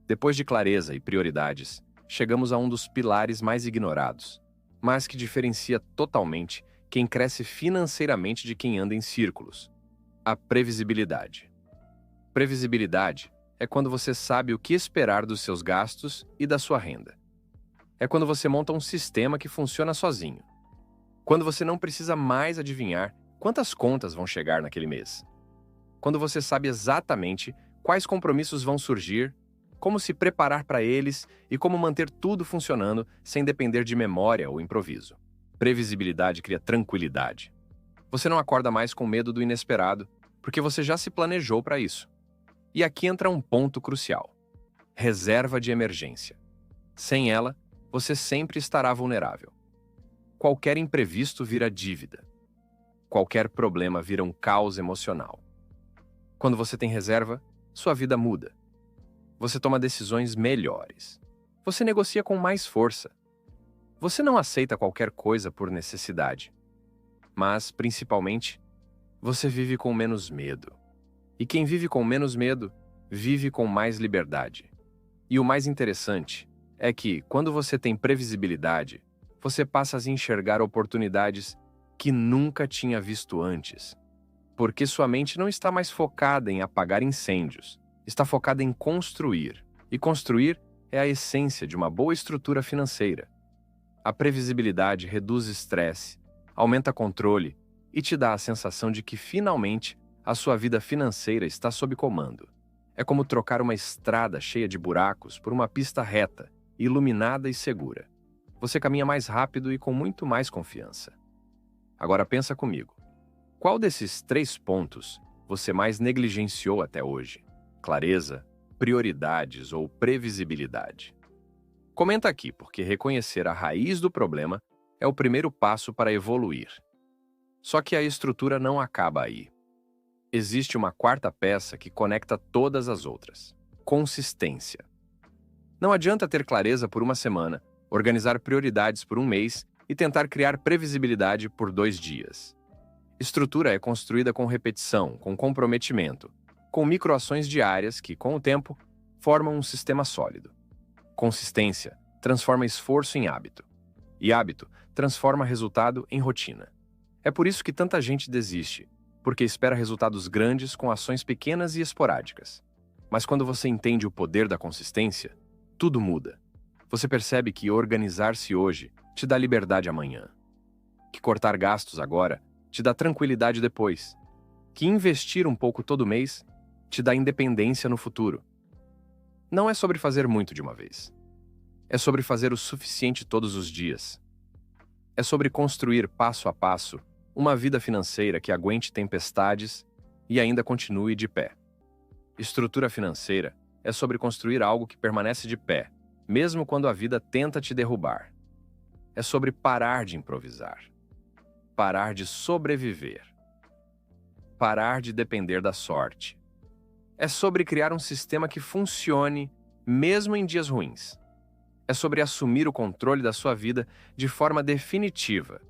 Depois de clareza e prioridades, chegamos a um dos pilares mais ignorados, mas que diferencia totalmente quem cresce financeiramente de quem anda em círculos: a previsibilidade. Previsibilidade é quando você sabe o que esperar dos seus gastos e da sua renda. É quando você monta um sistema que funciona sozinho. Quando você não precisa mais adivinhar quantas contas vão chegar naquele mês. Quando você sabe exatamente quais compromissos vão surgir, como se preparar para eles e como manter tudo funcionando sem depender de memória ou improviso. Previsibilidade cria tranquilidade. Você não acorda mais com medo do inesperado, porque você já se planejou para isso. E aqui entra um ponto crucial: reserva de emergência. Sem ela, você sempre estará vulnerável. Qualquer imprevisto vira dívida. Qualquer problema vira um caos emocional. Quando você tem reserva, sua vida muda. Você toma decisões melhores. Você negocia com mais força. Você não aceita qualquer coisa por necessidade. Mas, principalmente, você vive com menos medo. E quem vive com menos medo, vive com mais liberdade. E o mais interessante é que, quando você tem previsibilidade, você passa a enxergar oportunidades que nunca tinha visto antes. Porque sua mente não está mais focada em apagar incêndios, está focada em construir. E construir é a essência de uma boa estrutura financeira. A previsibilidade reduz estresse, aumenta controle e te dá a sensação de que, finalmente, a sua vida financeira está sob comando. É como trocar uma estrada cheia de buracos por uma pista reta, iluminada e segura. Você caminha mais rápido e com muito mais confiança. Agora pensa comigo. Qual desses 3 pontos você mais negligenciou até hoje? Clareza, prioridades ou previsibilidade? Comenta aqui, porque reconhecer a raiz do problema é o primeiro passo para evoluir. Só que a estrutura não acaba aí. Existe uma quarta peça que conecta todas as outras: consistência. Não adianta ter clareza por uma semana, organizar prioridades por um mês e tentar criar previsibilidade por 2 dias. Estrutura é construída com repetição, com comprometimento, com microações diárias que, com o tempo, formam um sistema sólido. Consistência transforma esforço em hábito. E hábito transforma resultado em rotina. É por isso que tanta gente desiste, porque espera resultados grandes com ações pequenas e esporádicas. Mas quando você entende o poder da consistência, tudo muda. Você percebe que organizar-se hoje te dá liberdade amanhã. Que cortar gastos agora te dá tranquilidade depois. Que investir um pouco todo mês te dá independência no futuro. Não é sobre fazer muito de uma vez. É sobre fazer o suficiente todos os dias. É sobre construir passo a passo uma vida financeira que aguente tempestades e ainda continue de pé. Estrutura financeira é sobre construir algo que permanece de pé, mesmo quando a vida tenta te derrubar. É sobre parar de improvisar. Parar de sobreviver. Parar de depender da sorte. É sobre criar um sistema que funcione mesmo em dias ruins. É sobre assumir o controle da sua vida de forma definitiva.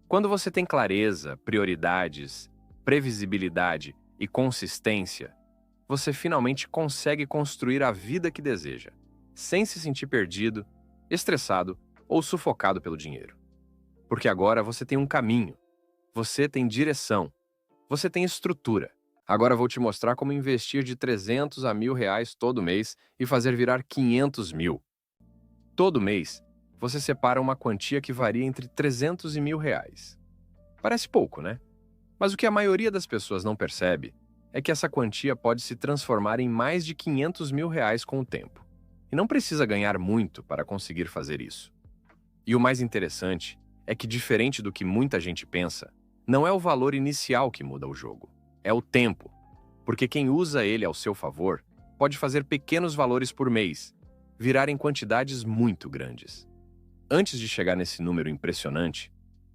Quando você tem clareza, prioridades, previsibilidade e consistência, você finalmente consegue construir a vida que deseja, sem se sentir perdido, estressado ou sufocado pelo dinheiro. Porque agora você tem um caminho, você tem direção, você tem estrutura. Agora vou te mostrar como investir de 300 a R$ 1.000 todo mês e fazer virar 500 mil. Todo mês, você separa uma quantia que varia entre 300 e R$ 1.000. Parece pouco, né? Mas o que a maioria das pessoas não percebe é que essa quantia pode se transformar em mais de 500 mil reais com o tempo. E não precisa ganhar muito para conseguir fazer isso. E o mais interessante é que, diferente do que muita gente pensa, não é o valor inicial que muda o jogo, é o tempo. Porque quem usa ele ao seu favor pode fazer pequenos valores por mês, virar em quantidades muito grandes. Antes de chegar nesse número impressionante,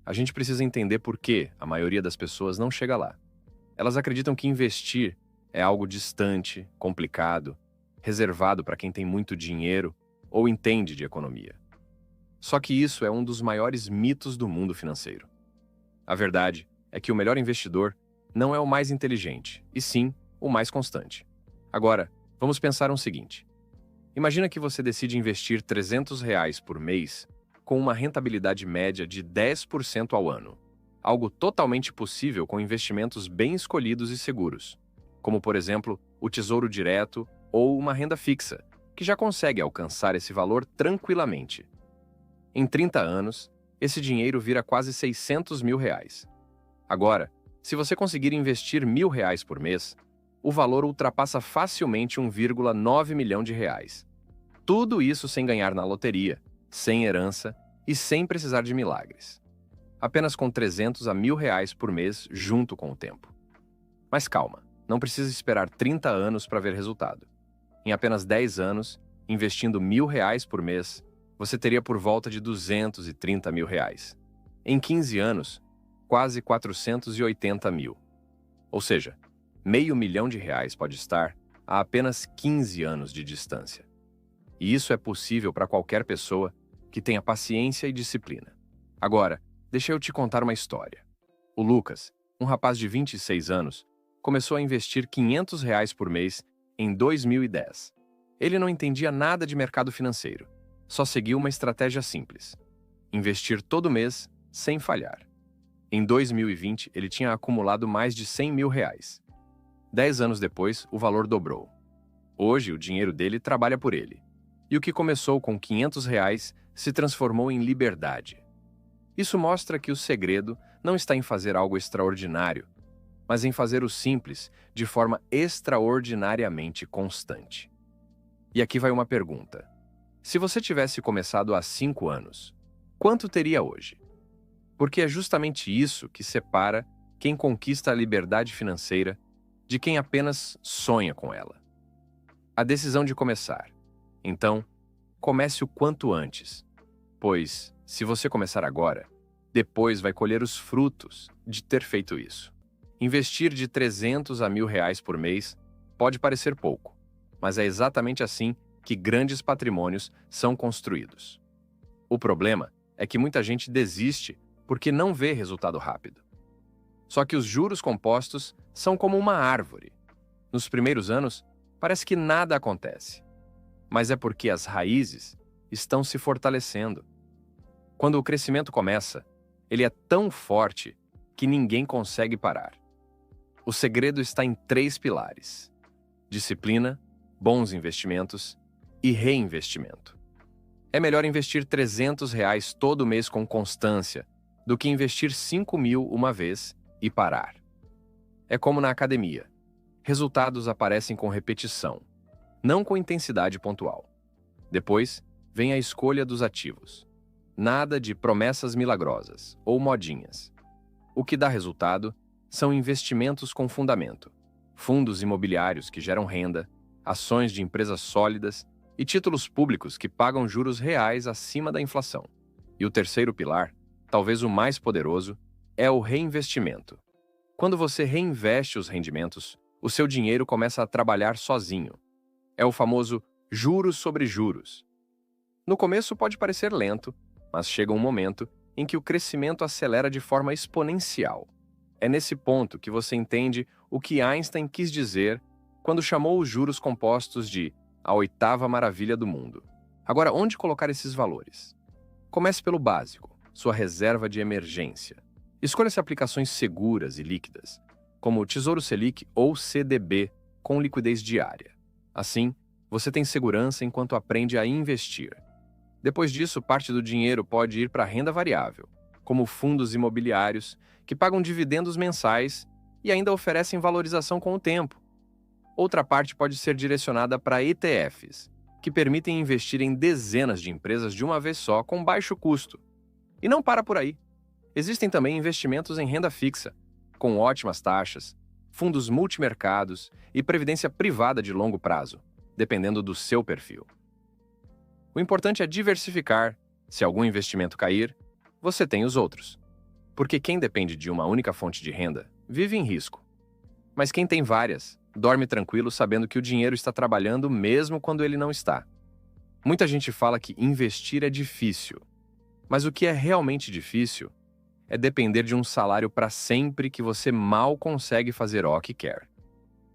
a gente precisa entender por que a maioria das pessoas não chega lá. Elas acreditam que investir é algo distante, complicado, reservado para quem tem muito dinheiro ou entende de economia. Só que isso é um dos maiores mitos do mundo financeiro. A verdade é que o melhor investidor não é o mais inteligente, e sim o mais constante. Agora, vamos pensar o seguinte. Imagina que você decide investir R$ 300 por mês com uma rentabilidade média de 10% ao ano. Algo totalmente possível com investimentos bem escolhidos e seguros, como, por exemplo, o Tesouro Direto ou uma renda fixa, que já consegue alcançar esse valor tranquilamente. Em 30 anos, esse dinheiro vira quase R$ 600 mil. Agora, se você conseguir investir R$ 1.000 por mês, o valor ultrapassa facilmente 1,9 milhão de reais. Tudo isso sem ganhar na loteria, sem herança e sem precisar de milagres. Apenas com 300 a R$ 1.000 por mês junto com o tempo. Mas calma, não precisa esperar 30 anos para ver resultado. Em apenas 10 anos, investindo R$ 1.000 por mês, você teria por volta de R$ 230 mil. Em 15 anos, quase 480 mil. Ou seja, R$ 500 mil pode estar a apenas 15 anos de distância. E isso é possível para qualquer pessoa que tenha paciência e disciplina. Agora, deixa eu te contar uma história. O Lucas, um rapaz de 26 anos, começou a investir R$ 500 por mês em 2010. Ele não entendia nada de mercado financeiro, só seguiu uma estratégia simples: investir todo mês sem falhar. Em 2020, ele tinha acumulado mais de R$ 100 mil. 10 anos depois, o valor dobrou. Hoje, o dinheiro dele trabalha por ele. E o que começou com R$ 500 se transformou em liberdade. Isso mostra que o segredo não está em fazer algo extraordinário, mas em fazer o simples de forma extraordinariamente constante. E aqui vai uma pergunta. Se você tivesse começado há 5 anos, quanto teria hoje? Porque é justamente isso que separa quem conquista a liberdade financeira de quem apenas sonha com ela. A decisão de começar. Então, comece o quanto antes, pois, se você começar agora, depois vai colher os frutos de ter feito isso. Investir de 300 a R$ 1.000 por mês pode parecer pouco, mas é exatamente assim que grandes patrimônios são construídos. O problema é que muita gente desiste porque não vê resultado rápido. Só que os juros compostos são como uma árvore. Nos primeiros anos, parece que nada acontece. Mas é porque as raízes estão se fortalecendo. Quando o crescimento começa, ele é tão forte que ninguém consegue parar. O segredo está em 3 pilares: disciplina, bons investimentos e reinvestimento. É melhor investir R$ 300 todo mês com constância do que investir 5 mil uma vez e parar. É como na academia. Resultados aparecem com repetição, não com intensidade pontual. Depois, vem a escolha dos ativos. Nada de promessas milagrosas ou modinhas. O que dá resultado são investimentos com fundamento, fundos imobiliários que geram renda, ações de empresas sólidas e títulos públicos que pagam juros reais acima da inflação. E o terceiro pilar, talvez o mais poderoso, é o reinvestimento. Quando você reinveste os rendimentos, o seu dinheiro começa a trabalhar sozinho. É o famoso juros sobre juros. No começo pode parecer lento, mas chega um momento em que o crescimento acelera de forma exponencial. É nesse ponto que você entende o que Einstein quis dizer quando chamou os juros compostos de a 8ª maravilha do mundo. Agora, onde colocar esses valores? Comece pelo básico, sua reserva de emergência. Escolha-se aplicações seguras e líquidas, como o Tesouro Selic ou CDB, com liquidez diária. Assim, você tem segurança enquanto aprende a investir. Depois disso, parte do dinheiro pode ir para a renda variável, como fundos imobiliários, que pagam dividendos mensais e ainda oferecem valorização com o tempo. Outra parte pode ser direcionada para ETFs, que permitem investir em dezenas de empresas de uma vez só com baixo custo. E não para por aí. Existem também investimentos em renda fixa, com ótimas taxas, fundos multimercados e previdência privada de longo prazo, dependendo do seu perfil. O importante é diversificar. Se algum investimento cair, você tem os outros. Porque quem depende de uma única fonte de renda vive em risco. Mas quem tem várias, dorme tranquilo sabendo que o dinheiro está trabalhando mesmo quando ele não está. Muita gente fala que investir é difícil. Mas o que é realmente difícil é depender de um salário para sempre que você mal consegue fazer o que quer.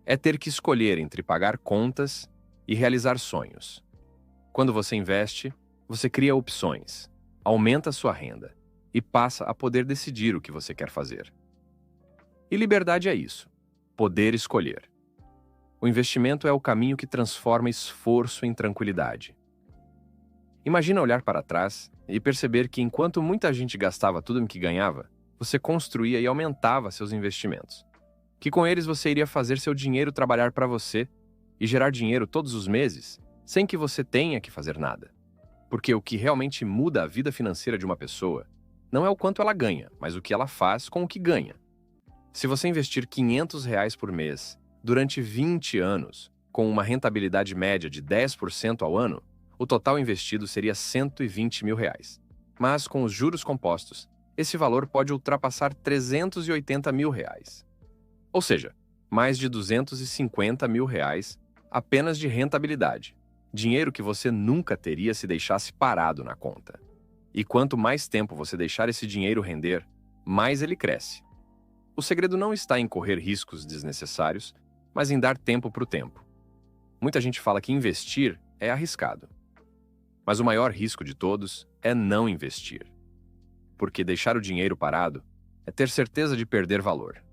É ter que escolher entre pagar contas e realizar sonhos. Quando você investe, você cria opções, aumenta sua renda e passa a poder decidir o que você quer fazer. E liberdade é isso, poder escolher. O investimento é o caminho que transforma esforço em tranquilidade. Imagina olhar para trás e perceber que enquanto muita gente gastava tudo o que ganhava, você construía e aumentava seus investimentos. Que com eles você iria fazer seu dinheiro trabalhar para você e gerar dinheiro todos os meses, sem que você tenha que fazer nada. Porque o que realmente muda a vida financeira de uma pessoa não é o quanto ela ganha, mas o que ela faz com o que ganha. Se você investir R$ 500 por mês durante 20 anos, com uma rentabilidade média de 10% ao ano, o total investido seria R$ 120 mil. Mas com os juros compostos, esse valor pode ultrapassar R$ 380 mil. Ou seja, mais de R$ 250 mil apenas de rentabilidade. Dinheiro que você nunca teria se deixasse parado na conta. E quanto mais tempo você deixar esse dinheiro render, mais ele cresce. O segredo não está em correr riscos desnecessários, mas em dar tempo para o tempo. Muita gente fala que investir é arriscado. Mas o maior risco de todos é não investir. Porque deixar o dinheiro parado é ter certeza de perder valor.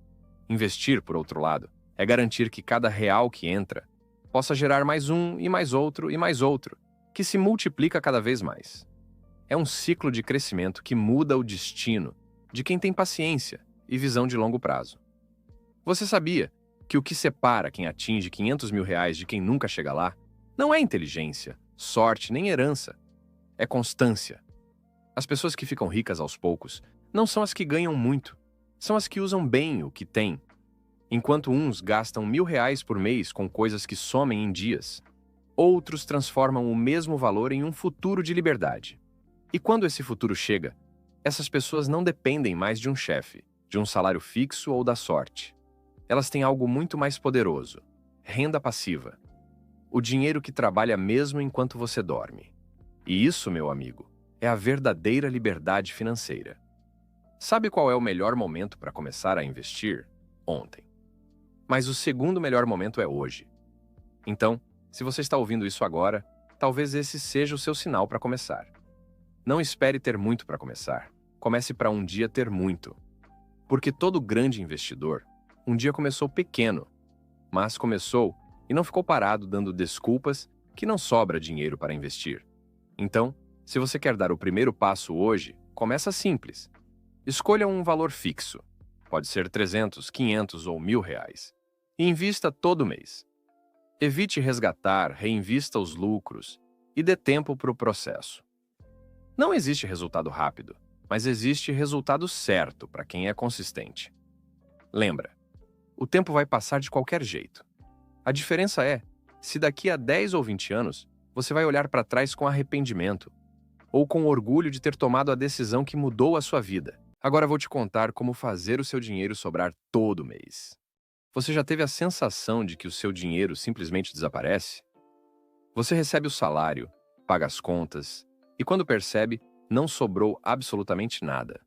Investir, por outro lado, é garantir que cada real que entra possa gerar mais um e mais outro, que se multiplica cada vez mais. É um ciclo de crescimento que muda o destino de quem tem paciência e visão de longo prazo. Você sabia que o que separa quem atinge R$ 500 mil de quem nunca chega lá não é inteligência, sorte nem herança, é constância. As pessoas que ficam ricas aos poucos não são as que ganham muito, são as que usam bem o que têm. Enquanto uns gastam R$ 1.000 por mês com coisas que somem em dias, outros transformam o mesmo valor em um futuro de liberdade. E quando esse futuro chega, essas pessoas não dependem mais de um chefe, de um salário fixo ou da sorte. Elas têm algo muito mais poderoso: renda passiva. O dinheiro que trabalha mesmo enquanto você dorme. E isso, meu amigo, é a verdadeira liberdade financeira. Sabe qual é o melhor momento para começar a investir? Ontem. Mas o segundo melhor momento é hoje. Então, se você está ouvindo isso agora, talvez esse seja o seu sinal para começar. Não espere ter muito para começar. Comece para um dia ter muito. Porque todo grande investidor um dia começou pequeno, mas começou e não ficou parado dando desculpas que não sobra dinheiro para investir. Então, se você quer dar o primeiro passo hoje, começa simples. Escolha um valor fixo. Pode ser 300, 500 ou R$ 1.000. E invista todo mês. Evite resgatar, reinvista os lucros e dê tempo para o processo. Não existe resultado rápido, mas existe resultado certo para quem é consistente. Lembra, o tempo vai passar de qualquer jeito. A diferença é se daqui a 10 ou 20 anos você vai olhar para trás com arrependimento ou com orgulho de ter tomado a decisão que mudou a sua vida. Agora vou te contar como fazer o seu dinheiro sobrar todo mês. Você já teve a sensação de que o seu dinheiro simplesmente desaparece? Você recebe o salário, paga as contas e quando percebe, não sobrou absolutamente nada.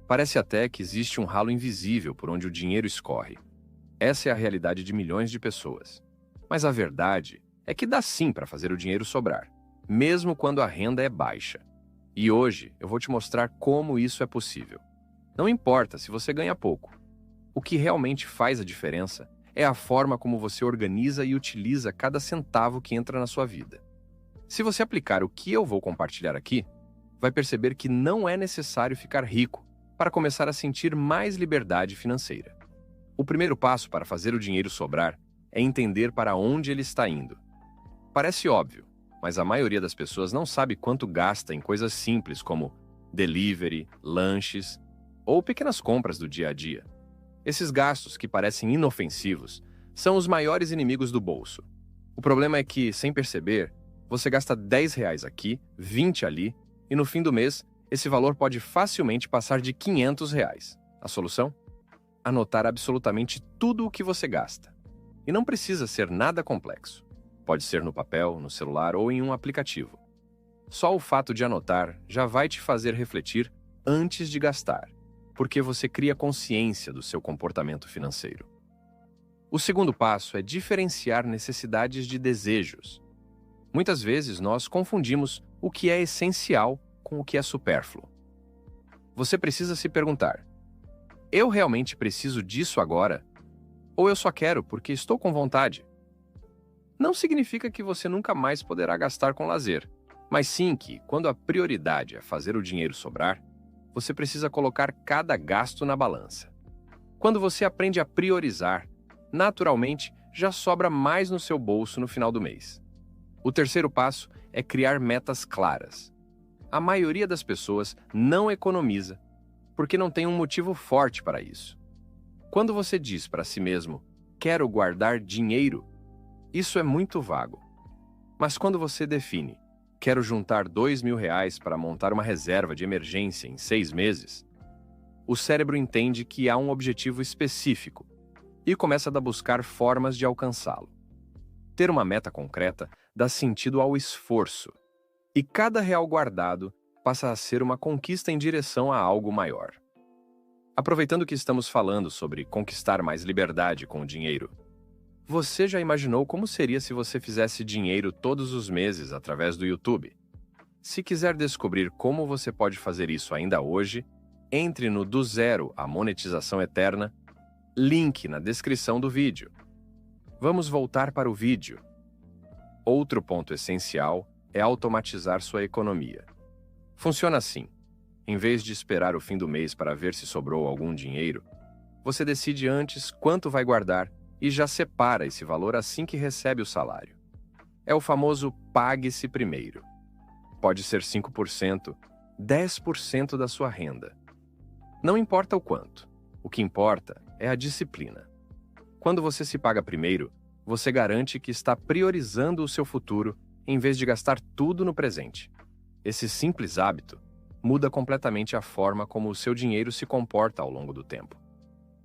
Parece até que existe um ralo invisível por onde o dinheiro escorre. Essa é a realidade de milhões de pessoas. Mas a verdade é que dá sim para fazer o dinheiro sobrar, mesmo quando a renda é baixa. E hoje eu vou te mostrar como isso é possível. Não importa se você ganha pouco. O que realmente faz a diferença é a forma como você organiza e utiliza cada centavo que entra na sua vida. Se você aplicar o que eu vou compartilhar aqui, vai perceber que não é necessário ficar rico para começar a sentir mais liberdade financeira. O primeiro passo para fazer o dinheiro sobrar é entender para onde ele está indo. Parece óbvio, mas a maioria das pessoas não sabe quanto gasta em coisas simples como delivery, lanches ou pequenas compras do dia a dia. Esses gastos que parecem inofensivos são os maiores inimigos do bolso. O problema é que, sem perceber, você gasta R$ 10 aqui, 20 ali, e no fim do mês, esse valor pode facilmente passar de R$ 500. A solução? Anotar absolutamente tudo o que você gasta. E não precisa ser nada complexo. Pode ser no papel, no celular ou em um aplicativo. Só o fato de anotar já vai te fazer refletir antes de gastar, porque você cria consciência do seu comportamento financeiro. O segundo passo é diferenciar necessidades de desejos. Muitas vezes nós confundimos o que é essencial com o que é supérfluo. Você precisa se perguntar: eu realmente preciso disso agora? Ou eu só quero porque estou com vontade? Não significa que você nunca mais poderá gastar com lazer, Mas sim que, quando a prioridade é fazer o dinheiro sobrar, você precisa colocar cada gasto na balança. Quando você aprende a priorizar, naturalmente já sobra mais no seu bolso no final do mês. O terceiro passo é criar metas claras. A maioria das pessoas não economiza porque não tem um motivo forte para isso. Quando você diz para si mesmo, quero guardar dinheiro, isso é muito vago. Mas quando você define, quero juntar R$ 2.000 para montar uma reserva de emergência em 6 meses, o cérebro entende que há um objetivo específico e começa a buscar formas de alcançá-lo. Ter uma meta concreta dá sentido ao esforço, e cada real guardado passa a ser uma conquista em direção a algo maior. Aproveitando que estamos falando sobre conquistar mais liberdade com o dinheiro, você já imaginou como seria se você fizesse dinheiro todos os meses através do YouTube? Se quiser descobrir como você pode fazer isso ainda hoje, entre no Do Zero à Monetização Eterna, link na descrição do vídeo. Vamos voltar para o vídeo. Outro ponto essencial é automatizar sua economia. Funciona assim. Em vez de esperar o fim do mês para ver se sobrou algum dinheiro, você decide antes quanto vai guardar e já separa esse valor assim que recebe o salário. É o famoso pague-se primeiro. Pode ser 5%, 10% da sua renda. Não importa o quanto. O que importa é a disciplina. Quando você se paga primeiro, você garante que está priorizando o seu futuro em vez de gastar tudo no presente. Esse simples hábito muda completamente a forma como o seu dinheiro se comporta ao longo do tempo.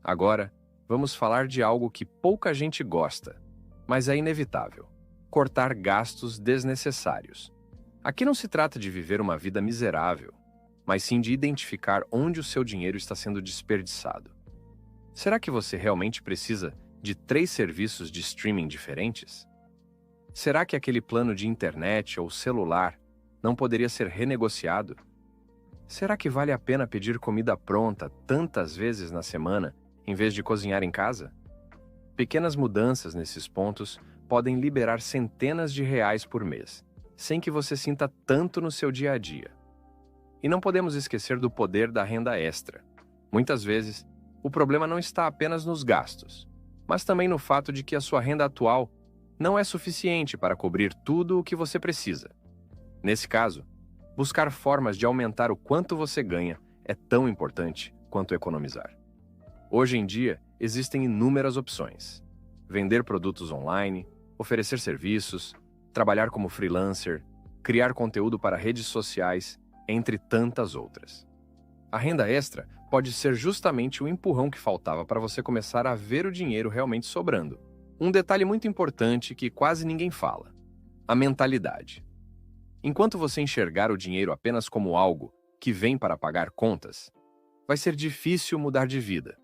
Agora, vamos falar de algo que pouca gente gosta, mas é inevitável: cortar gastos desnecessários. Aqui não se trata de viver uma vida miserável, mas sim de identificar onde o seu dinheiro está sendo desperdiçado. Será que você realmente precisa de 3 serviços de streaming diferentes? Será que aquele plano de internet ou celular não poderia ser renegociado? Será que vale a pena pedir comida pronta tantas vezes na semana em vez de cozinhar em casa? Pequenas mudanças nesses pontos podem liberar centenas de reais por mês, sem que você sinta tanto no seu dia a dia. E não podemos esquecer do poder da renda extra. Muitas vezes, o problema não está apenas nos gastos, mas também no fato de que a sua renda atual não é suficiente para cobrir tudo o que você precisa. Nesse caso, buscar formas de aumentar o quanto você ganha é tão importante quanto economizar. Hoje em dia, existem inúmeras opções: vender produtos online, oferecer serviços, trabalhar como freelancer, criar conteúdo para redes sociais, entre tantas outras. A renda extra pode ser justamente o empurrão que faltava para você começar a ver o dinheiro realmente sobrando. Um detalhe muito importante que quase ninguém fala: a mentalidade. Enquanto você enxergar o dinheiro apenas como algo que vem para pagar contas, vai ser difícil mudar de vida.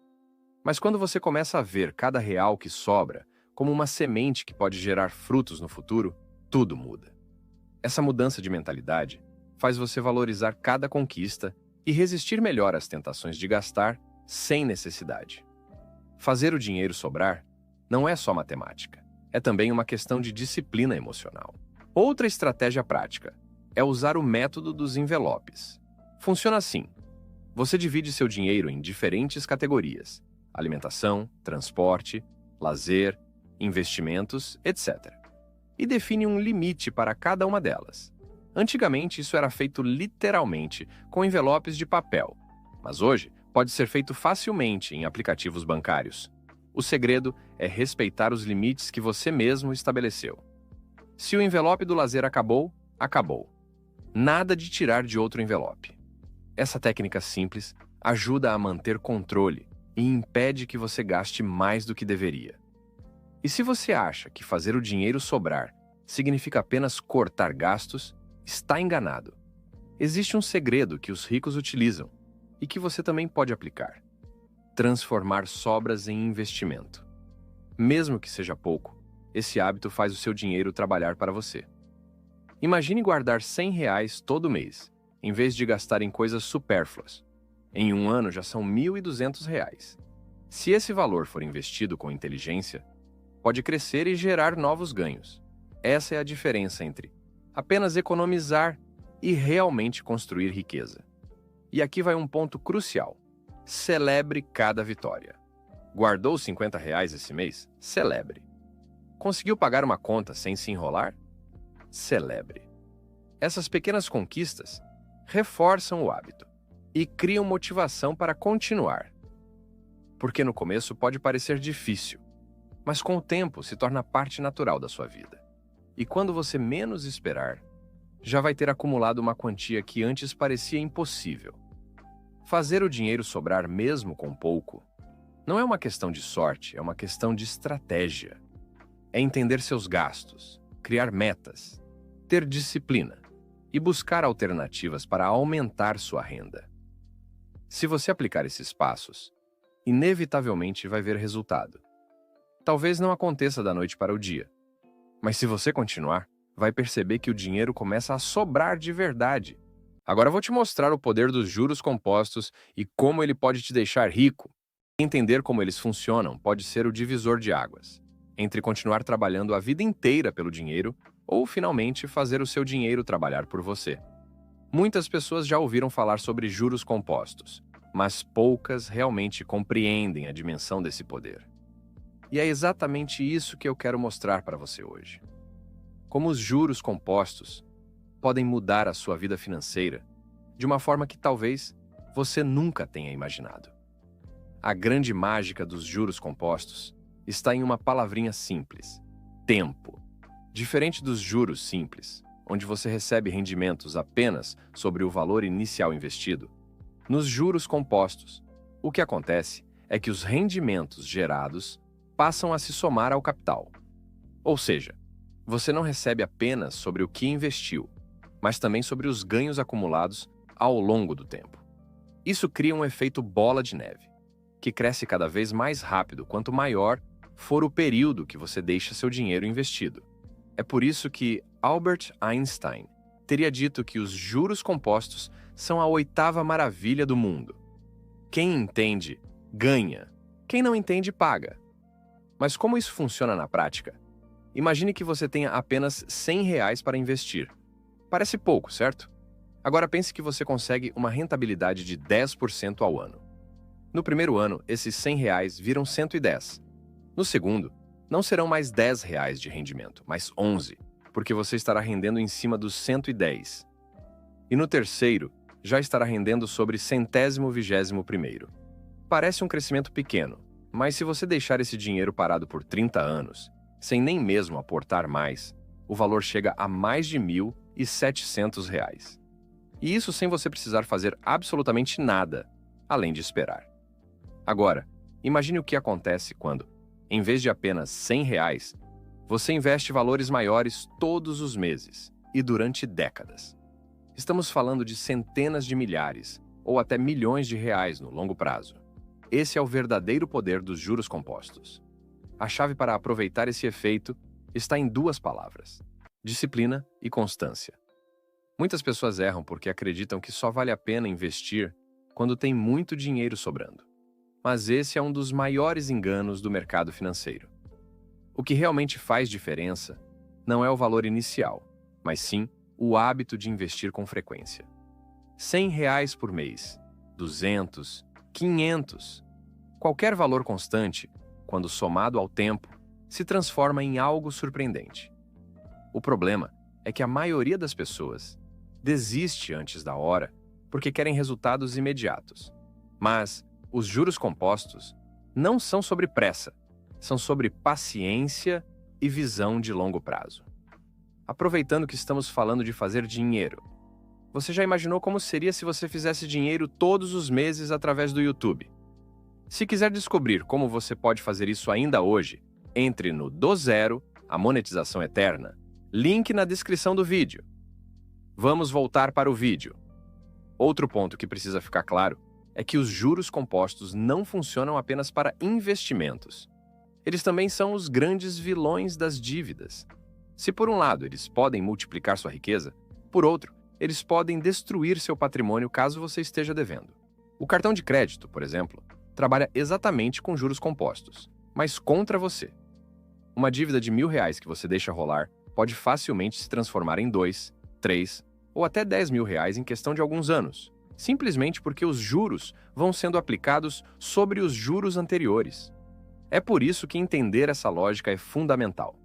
Mas quando você começa a ver cada real que sobra como uma semente que pode gerar frutos no futuro, tudo muda. Essa mudança de mentalidade faz você valorizar cada conquista e resistir melhor às tentações de gastar sem necessidade. Fazer o dinheiro sobrar não é só matemática, é também uma questão de disciplina emocional. Outra estratégia prática é usar o método dos envelopes. Funciona assim: você divide seu dinheiro em diferentes categorias: alimentação, transporte, lazer, investimentos, etc. E define um limite para cada uma delas. Antigamente, isso era feito literalmente com envelopes de papel, mas hoje pode ser feito facilmente em aplicativos bancários. O segredo é respeitar os limites que você mesmo estabeleceu. Se o envelope do lazer acabou, acabou. Nada de tirar de outro envelope. Essa técnica simples ajuda a manter controle e impede que você gaste mais do que deveria. E se você acha que fazer o dinheiro sobrar significa apenas cortar gastos, está enganado. Existe um segredo que os ricos utilizam e que você também pode aplicar: transformar sobras em investimento. Mesmo que seja pouco, esse hábito faz o seu dinheiro trabalhar para você. Imagine guardar R$ 100 todo mês, em vez de gastar em coisas supérfluas. Em um ano já são R$ 1.200. Se esse valor for investido com inteligência, pode crescer e gerar novos ganhos. Essa é a diferença entre apenas economizar e realmente construir riqueza. E aqui vai um ponto crucial. Celebre cada vitória. Guardou R$ 50 esse mês? Celebre. Conseguiu pagar uma conta sem se enrolar? Celebre. Essas pequenas conquistas reforçam o hábito e criam motivação para continuar. Porque no começo pode parecer difícil, mas com o tempo se torna parte natural da sua vida. E quando você menos esperar, já vai ter acumulado uma quantia que antes parecia impossível. Fazer o dinheiro sobrar mesmo com pouco não é uma questão de sorte, é uma questão de estratégia. É entender seus gastos, criar metas, ter disciplina e buscar alternativas para aumentar sua renda. Se você aplicar esses passos, inevitavelmente vai ver resultado. Talvez não aconteça da noite para o dia, mas se você continuar, vai perceber que o dinheiro começa a sobrar de verdade. Agora eu vou te mostrar o poder dos juros compostos e como ele pode te deixar rico. Entender como eles funcionam pode ser o divisor de águas entre continuar trabalhando a vida inteira pelo dinheiro ou finalmente fazer o seu dinheiro trabalhar por você. Muitas pessoas já ouviram falar sobre juros compostos, mas poucas realmente compreendem a dimensão desse poder. E é exatamente isso que eu quero mostrar para você hoje. Como os juros compostos podem mudar a sua vida financeira de uma forma que talvez você nunca tenha imaginado. A grande mágica dos juros compostos está em uma palavrinha simples: tempo. Diferente dos juros simples, onde você recebe rendimentos apenas sobre o valor inicial investido, nos juros compostos, o que acontece é que os rendimentos gerados passam a se somar ao capital. Ou seja, você não recebe apenas sobre o que investiu, mas também sobre os ganhos acumulados ao longo do tempo. Isso cria um efeito bola de neve, que cresce cada vez mais rápido quanto maior for o período que você deixa seu dinheiro investido. É por isso que Albert Einstein teria dito que os juros compostos são a 8ª maravilha do mundo. Quem entende, ganha. Quem não entende, paga. Mas como isso funciona na prática? Imagine que você tenha apenas R$ 100 para investir. Parece pouco, certo? Agora pense que você consegue uma rentabilidade de 10% ao ano. No primeiro ano, esses R$ 100 viram 110. No segundo, não serão mais R$ 10 de rendimento, mas 11, porque você estará rendendo em cima dos 110. E no terceiro, já estará rendendo sobre 121º. Parece um crescimento pequeno, mas se você deixar esse dinheiro parado por 30 anos, sem nem mesmo aportar mais, o valor chega a mais de R$ 1.700. E isso sem você precisar fazer absolutamente nada, além de esperar. Agora, imagine o que acontece quando, em vez de apenas R$ 100, você investe valores maiores todos os meses e durante décadas. Estamos falando de centenas de milhares ou até milhões de reais no longo prazo. Esse é o verdadeiro poder dos juros compostos. A chave para aproveitar esse efeito está em 2 palavras: disciplina e constância. Muitas pessoas erram porque acreditam que só vale a pena investir quando tem muito dinheiro sobrando. Mas esse é um dos maiores enganos do mercado financeiro. O que realmente faz diferença não é o valor inicial, mas sim o hábito de investir com frequência. R$ 100 por mês, 200, 500. Qualquer valor constante, quando somado ao tempo, se transforma em algo surpreendente. O problema é que a maioria das pessoas desiste antes da hora porque querem resultados imediatos. Mas os juros compostos não são sobre pressa, são sobre paciência e visão de longo prazo. Aproveitando que estamos falando de fazer dinheiro, você já imaginou como seria se você fizesse dinheiro todos os meses através do YouTube? Se quiser descobrir como você pode fazer isso ainda hoje, entre no Do Zero à Monetização Eterna, link na descrição do vídeo. Vamos voltar para o vídeo. Outro ponto que precisa ficar claro é que os juros compostos não funcionam apenas para investimentos. Eles também são os grandes vilões das dívidas. Se por um lado eles podem multiplicar sua riqueza, por outro, eles podem destruir seu patrimônio caso você esteja devendo. O cartão de crédito, por exemplo, trabalha exatamente com juros compostos, mas contra você. Uma dívida de R$ 1.000 que você deixa rolar pode facilmente se transformar em 2, 3 ou até 10 mil reais em questão de alguns anos, simplesmente porque os juros vão sendo aplicados sobre os juros anteriores. É por isso que entender essa lógica é fundamental.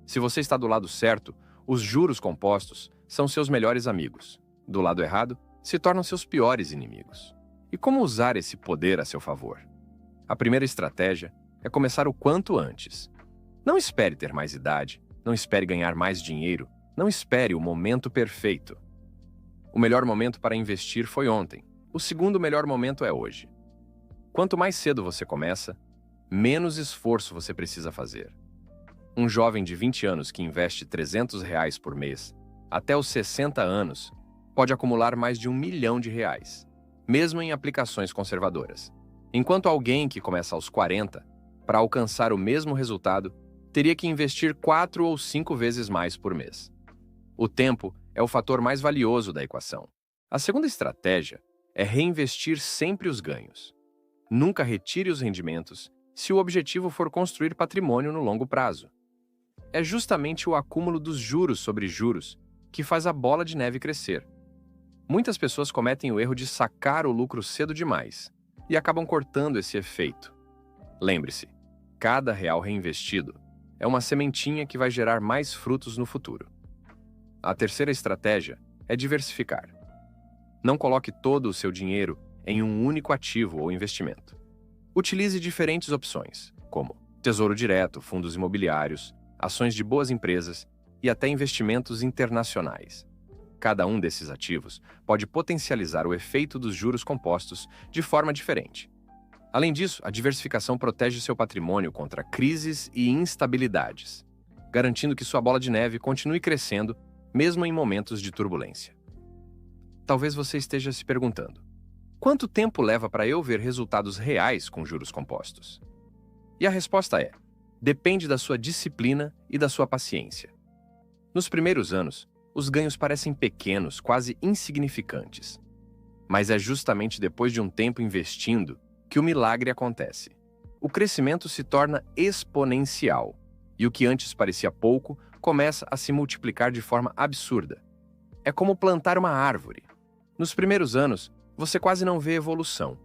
Se você está do lado certo, os juros compostos são seus melhores amigos. Do lado errado, se tornam seus piores inimigos. E como usar esse poder a seu favor? A primeira estratégia é começar o quanto antes. Não espere ter mais idade, não espere ganhar mais dinheiro, não espere o momento perfeito. O melhor momento para investir foi ontem. O segundo melhor momento é hoje. Quanto mais cedo você começa, menos esforço você precisa fazer. Um jovem de 20 anos que investe R$300 por mês, até os 60 anos, pode acumular mais de R$1 milhão, mesmo em aplicações conservadoras. Enquanto alguém que começa aos 40, para alcançar o mesmo resultado, teria que investir 4 ou 5 vezes mais por mês. O tempo é o fator mais valioso da equação. A segunda estratégia é reinvestir sempre os ganhos. Nunca retire os rendimentos se o objetivo for construir patrimônio no longo prazo. É justamente o acúmulo dos juros sobre juros que faz a bola de neve crescer. Muitas pessoas cometem o erro de sacar o lucro cedo demais e acabam cortando esse efeito. Lembre-se, cada real reinvestido é uma sementinha que vai gerar mais frutos no futuro. A terceira estratégia é diversificar. Não coloque todo o seu dinheiro em um único ativo ou investimento. Utilize diferentes opções, como tesouro direto, fundos imobiliários, ações de boas empresas e até investimentos internacionais. Cada um desses ativos pode potencializar o efeito dos juros compostos de forma diferente. Além disso, a diversificação protege seu patrimônio contra crises e instabilidades, garantindo que sua bola de neve continue crescendo mesmo em momentos de turbulência. Talvez você esteja se perguntando: quanto tempo leva para eu ver resultados reais com juros compostos? E a resposta é: depende da sua disciplina e da sua paciência. Nos primeiros anos, os ganhos parecem pequenos, quase insignificantes. Mas é justamente depois de um tempo investindo que o milagre acontece. O crescimento se torna exponencial, e o que antes parecia pouco começa a se multiplicar de forma absurda. É como plantar uma árvore. Nos primeiros anos, você quase não vê evolução,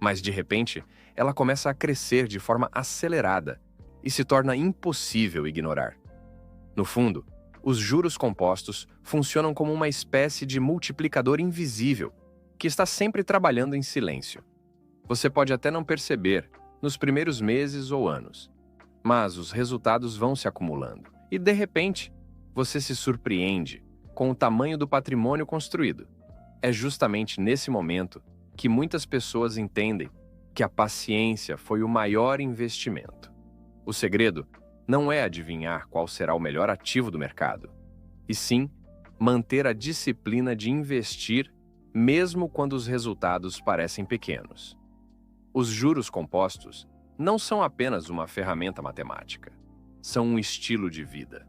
mas de repente, ela começa a crescer de forma acelerada e se torna impossível ignorar. No fundo, os juros compostos funcionam como uma espécie de multiplicador invisível que está sempre trabalhando em silêncio. Você pode até não perceber nos primeiros meses ou anos, mas os resultados vão se acumulando e, de repente, você se surpreende com o tamanho do patrimônio construído. É justamente nesse momento que muitas pessoas entendem que a paciência foi o maior investimento. O segredo não é adivinhar qual será o melhor ativo do mercado, e sim manter a disciplina de investir mesmo quando os resultados parecem pequenos. Os juros compostos não são apenas uma ferramenta matemática, são um estilo de vida.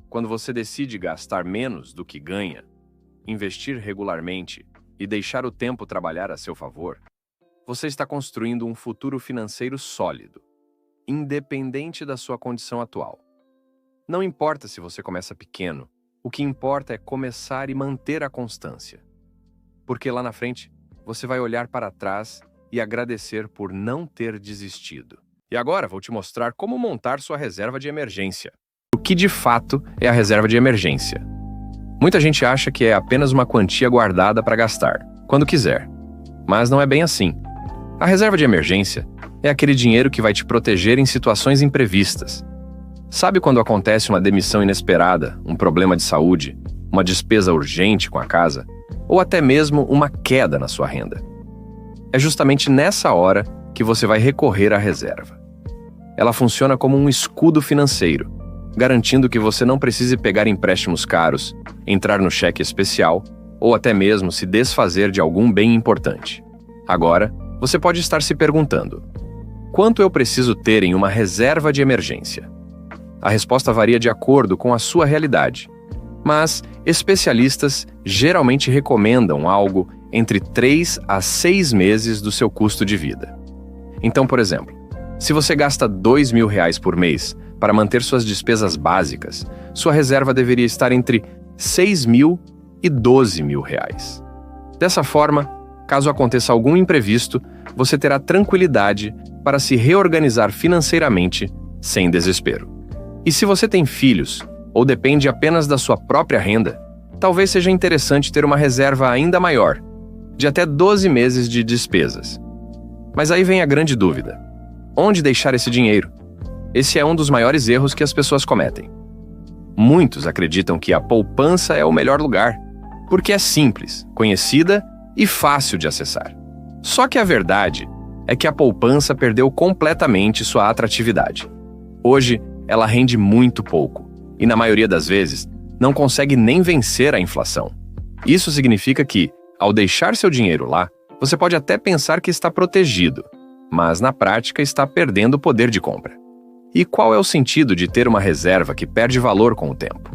Quando você decide gastar menos do que ganha, investir regularmente e deixar o tempo trabalhar a seu favor, você está construindo um futuro financeiro sólido, independente da sua condição atual. Não importa se você começa pequeno, o que importa é começar e manter a constância. Porque lá na frente, você vai olhar para trás e agradecer por não ter desistido. E agora vou te mostrar como montar sua reserva de emergência. O que de fato é a reserva de emergência? Muita gente acha que é apenas uma quantia guardada para gastar, quando quiser. Mas não é bem assim. A reserva de emergência é aquele dinheiro que vai te proteger em situações imprevistas. Sabe quando acontece uma demissão inesperada, um problema de saúde, uma despesa urgente com a casa, ou até mesmo uma queda na sua renda? É justamente nessa hora que você vai recorrer à reserva. Ela funciona como um escudo financeiro, garantindo que você não precise pegar empréstimos caros, entrar no cheque especial ou até mesmo se desfazer de algum bem importante. Agora, você pode estar se perguntando: quanto eu preciso ter em uma reserva de emergência? A resposta varia de acordo com a sua realidade, mas especialistas geralmente recomendam algo entre 3 a 6 meses do seu custo de vida. Então, por exemplo, se você gasta R$2.000 por mês para manter suas despesas básicas, sua reserva deveria estar entre R$ 6.000 e R$ 12.000. Dessa forma, caso aconteça algum imprevisto, você terá tranquilidade para se reorganizar financeiramente sem desespero. E se você tem filhos ou depende apenas da sua própria renda, talvez seja interessante ter uma reserva ainda maior, de até 12 meses de despesas. Mas aí vem a grande dúvida: onde deixar esse dinheiro? Esse é um dos maiores erros que as pessoas cometem. Muitos acreditam que a poupança é o melhor lugar, porque é simples, conhecida e fácil de acessar. Só que a verdade é que a poupança perdeu completamente sua atratividade. Hoje, ela rende muito pouco e, na maioria das vezes, não consegue nem vencer a inflação. Isso significa que, ao deixar seu dinheiro lá, você pode até pensar que está protegido, mas na prática está perdendo o poder de compra. E qual é o sentido de ter uma reserva que perde valor com o tempo?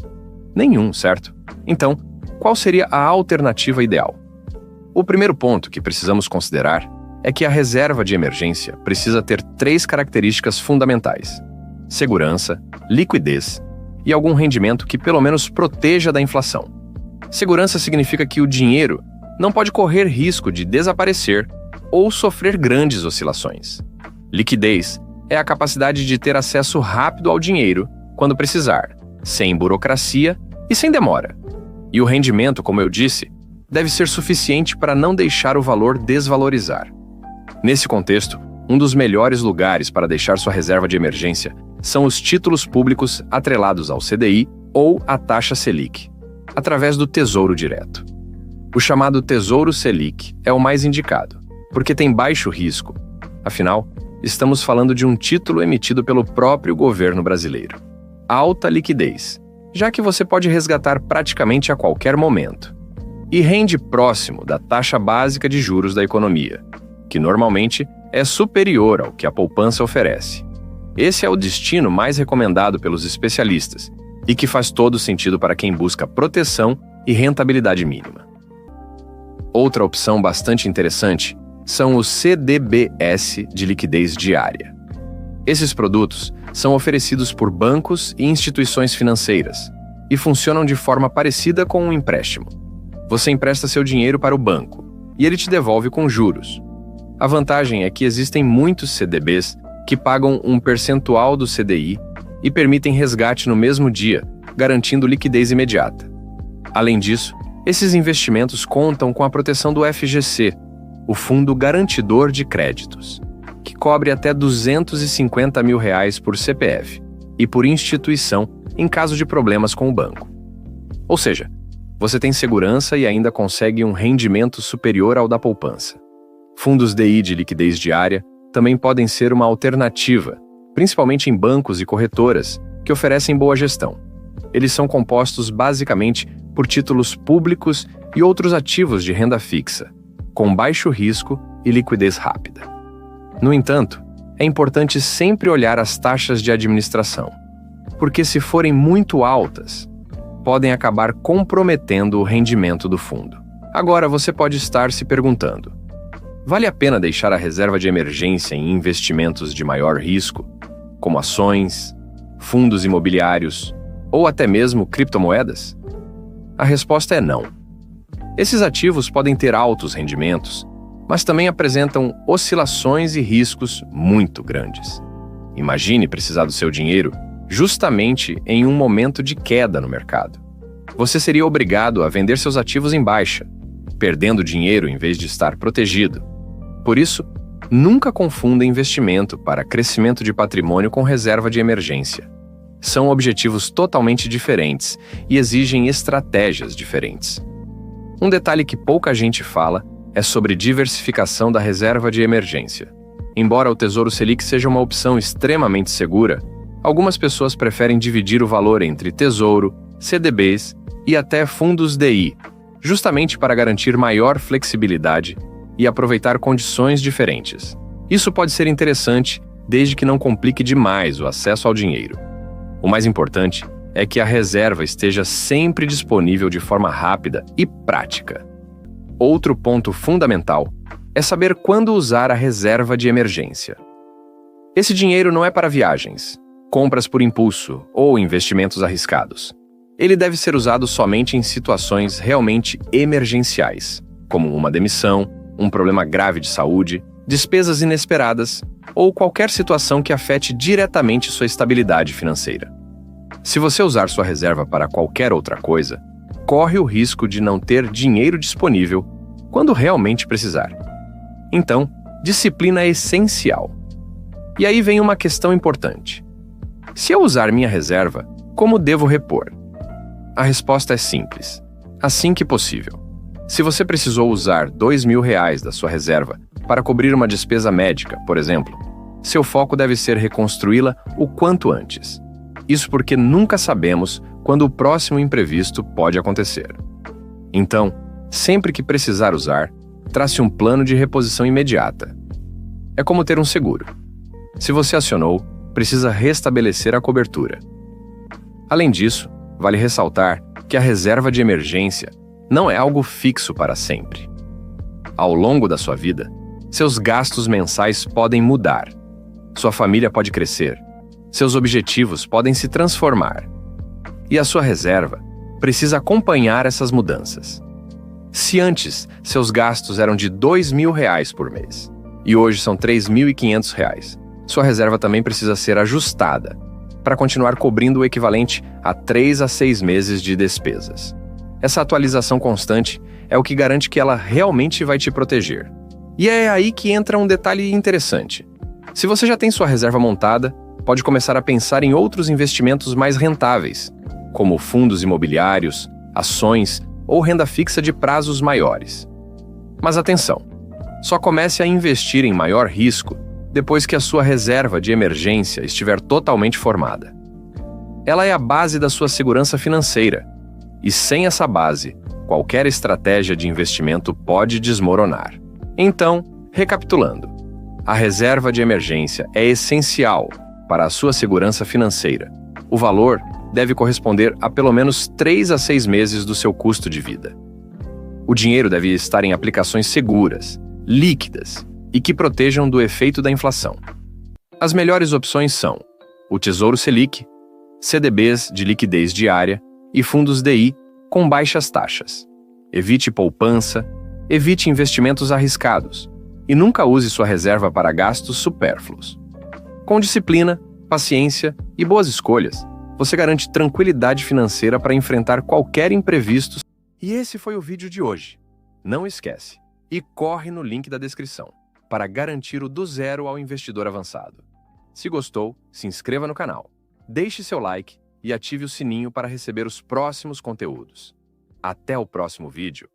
Nenhum, certo? Então, qual seria a alternativa ideal? O primeiro ponto que precisamos considerar é que a reserva de emergência precisa ter 3 características fundamentais: segurança, liquidez e algum rendimento que pelo menos proteja da inflação. Segurança significa que o dinheiro não pode correr risco de desaparecer ou sofrer grandes oscilações. Liquidez é a capacidade de ter acesso rápido ao dinheiro quando precisar, sem burocracia e sem demora. E o rendimento, como eu disse, deve ser suficiente para não deixar o valor desvalorizar. Nesse contexto, um dos melhores lugares para deixar sua reserva de emergência são os títulos públicos atrelados ao CDI ou à taxa Selic, através do Tesouro Direto. O chamado Tesouro Selic é o mais indicado, porque tem baixo risco. Afinal, estamos falando de um título emitido pelo próprio governo brasileiro. Alta liquidez, já que você pode resgatar praticamente a qualquer momento. E rende próximo da taxa básica de juros da economia, que normalmente é superior ao que a poupança oferece. Esse é o destino mais recomendado pelos especialistas e que faz todo sentido para quem busca proteção e rentabilidade mínima. Outra opção bastante interessante são os CDBs de liquidez diária. Esses produtos são oferecidos por bancos e instituições financeiras e funcionam de forma parecida com um empréstimo. Você empresta seu dinheiro para o banco e ele te devolve com juros. A vantagem é que existem muitos CDBs que pagam um percentual do CDI e permitem resgate no mesmo dia, garantindo liquidez imediata. Além disso, esses investimentos contam com a proteção do FGC, o Fundo Garantidor de Créditos, que cobre até R$ 250 mil por CPF e por instituição em caso de problemas com o banco. Ou seja, você tem segurança e ainda consegue um rendimento superior ao da poupança. Fundos DI de liquidez diária também podem ser uma alternativa, principalmente em bancos e corretoras, que oferecem boa gestão. Eles são compostos basicamente por títulos públicos e outros ativos de renda fixa, com baixo risco e liquidez rápida. No entanto, é importante sempre olhar as taxas de administração, porque se forem muito altas, podem acabar comprometendo o rendimento do fundo. Agora você pode estar se perguntando: vale a pena deixar a reserva de emergência em investimentos de maior risco, como ações, fundos imobiliários ou até mesmo criptomoedas? A resposta é não. Esses ativos podem ter altos rendimentos, mas também apresentam oscilações e riscos muito grandes. Imagine precisar do seu dinheiro justamente em um momento de queda no mercado. Você seria obrigado a vender seus ativos em baixa, perdendo dinheiro em vez de estar protegido. Por isso, nunca confunda investimento para crescimento de patrimônio com reserva de emergência. São objetivos totalmente diferentes e exigem estratégias diferentes. Um detalhe que pouca gente fala é sobre diversificação da reserva de emergência. Embora o Tesouro Selic seja uma opção extremamente segura, algumas pessoas preferem dividir o valor entre tesouro, CDBs e até fundos DI, justamente para garantir maior flexibilidade e aproveitar condições diferentes. Isso pode ser interessante desde que não complique demais o acesso ao dinheiro. O mais importante é que a reserva esteja sempre disponível de forma rápida e prática. Outro ponto fundamental é saber quando usar a reserva de emergência. Esse dinheiro não é para viagens, compras por impulso ou investimentos arriscados. Ele deve ser usado somente em situações realmente emergenciais, como uma demissão, um problema grave de saúde, despesas inesperadas ou qualquer situação que afete diretamente sua estabilidade financeira. Se você usar sua reserva para qualquer outra coisa, corre o risco de não ter dinheiro disponível quando realmente precisar. Então, disciplina é essencial. E aí vem uma questão importante. Se eu usar minha reserva, como devo repor? A resposta é simples. Assim que possível. Se você precisou usar R$ 2.000 da sua reserva para cobrir uma despesa médica, por exemplo, seu foco deve ser reconstruí-la o quanto antes. Isso porque nunca sabemos quando o próximo imprevisto pode acontecer. Então, sempre que precisar usar, trace um plano de reposição imediata. É como ter um seguro. Se você acionou, precisa restabelecer a cobertura. Além disso, vale ressaltar que a reserva de emergência não é algo fixo para sempre. Ao longo da sua vida, seus gastos mensais podem mudar. Sua família pode crescer. Seus objetivos podem se transformar. E a sua reserva precisa acompanhar essas mudanças. Se antes seus gastos eram de R$ 2.000 por mês e hoje são R$ 3.500, sua reserva também precisa ser ajustada para continuar cobrindo o equivalente a 3 a 6 meses de despesas. Essa atualização constante é o que garante que ela realmente vai te proteger. E é aí que entra um detalhe interessante. Se você já tem sua reserva montada, pode começar a pensar em outros investimentos mais rentáveis, como fundos imobiliários, ações ou renda fixa de prazos maiores. Mas atenção! Só comece a investir em maior risco depois que a sua reserva de emergência estiver totalmente formada. Ela é a base da sua segurança financeira, e sem essa base, qualquer estratégia de investimento pode desmoronar. Então, recapitulando, a reserva de emergência é essencial para a sua segurança financeira. O valor deve corresponder a pelo menos 3 a 6 meses do seu custo de vida. O dinheiro deve estar em aplicações seguras, líquidas e que protejam do efeito da inflação. As melhores opções são o Tesouro Selic, CDBs de liquidez diária e fundos DI com baixas taxas. Evite poupança, evite investimentos arriscados e nunca use sua reserva para gastos supérfluos. Com disciplina, paciência e boas escolhas, você garante tranquilidade financeira para enfrentar qualquer imprevisto. E esse foi o vídeo de hoje. Não esquece, e corre no link da descrição para garantir o do zero ao investidor avançado. Se gostou, se inscreva no canal, deixe seu like e ative o sininho para receber os próximos conteúdos. Até o próximo vídeo!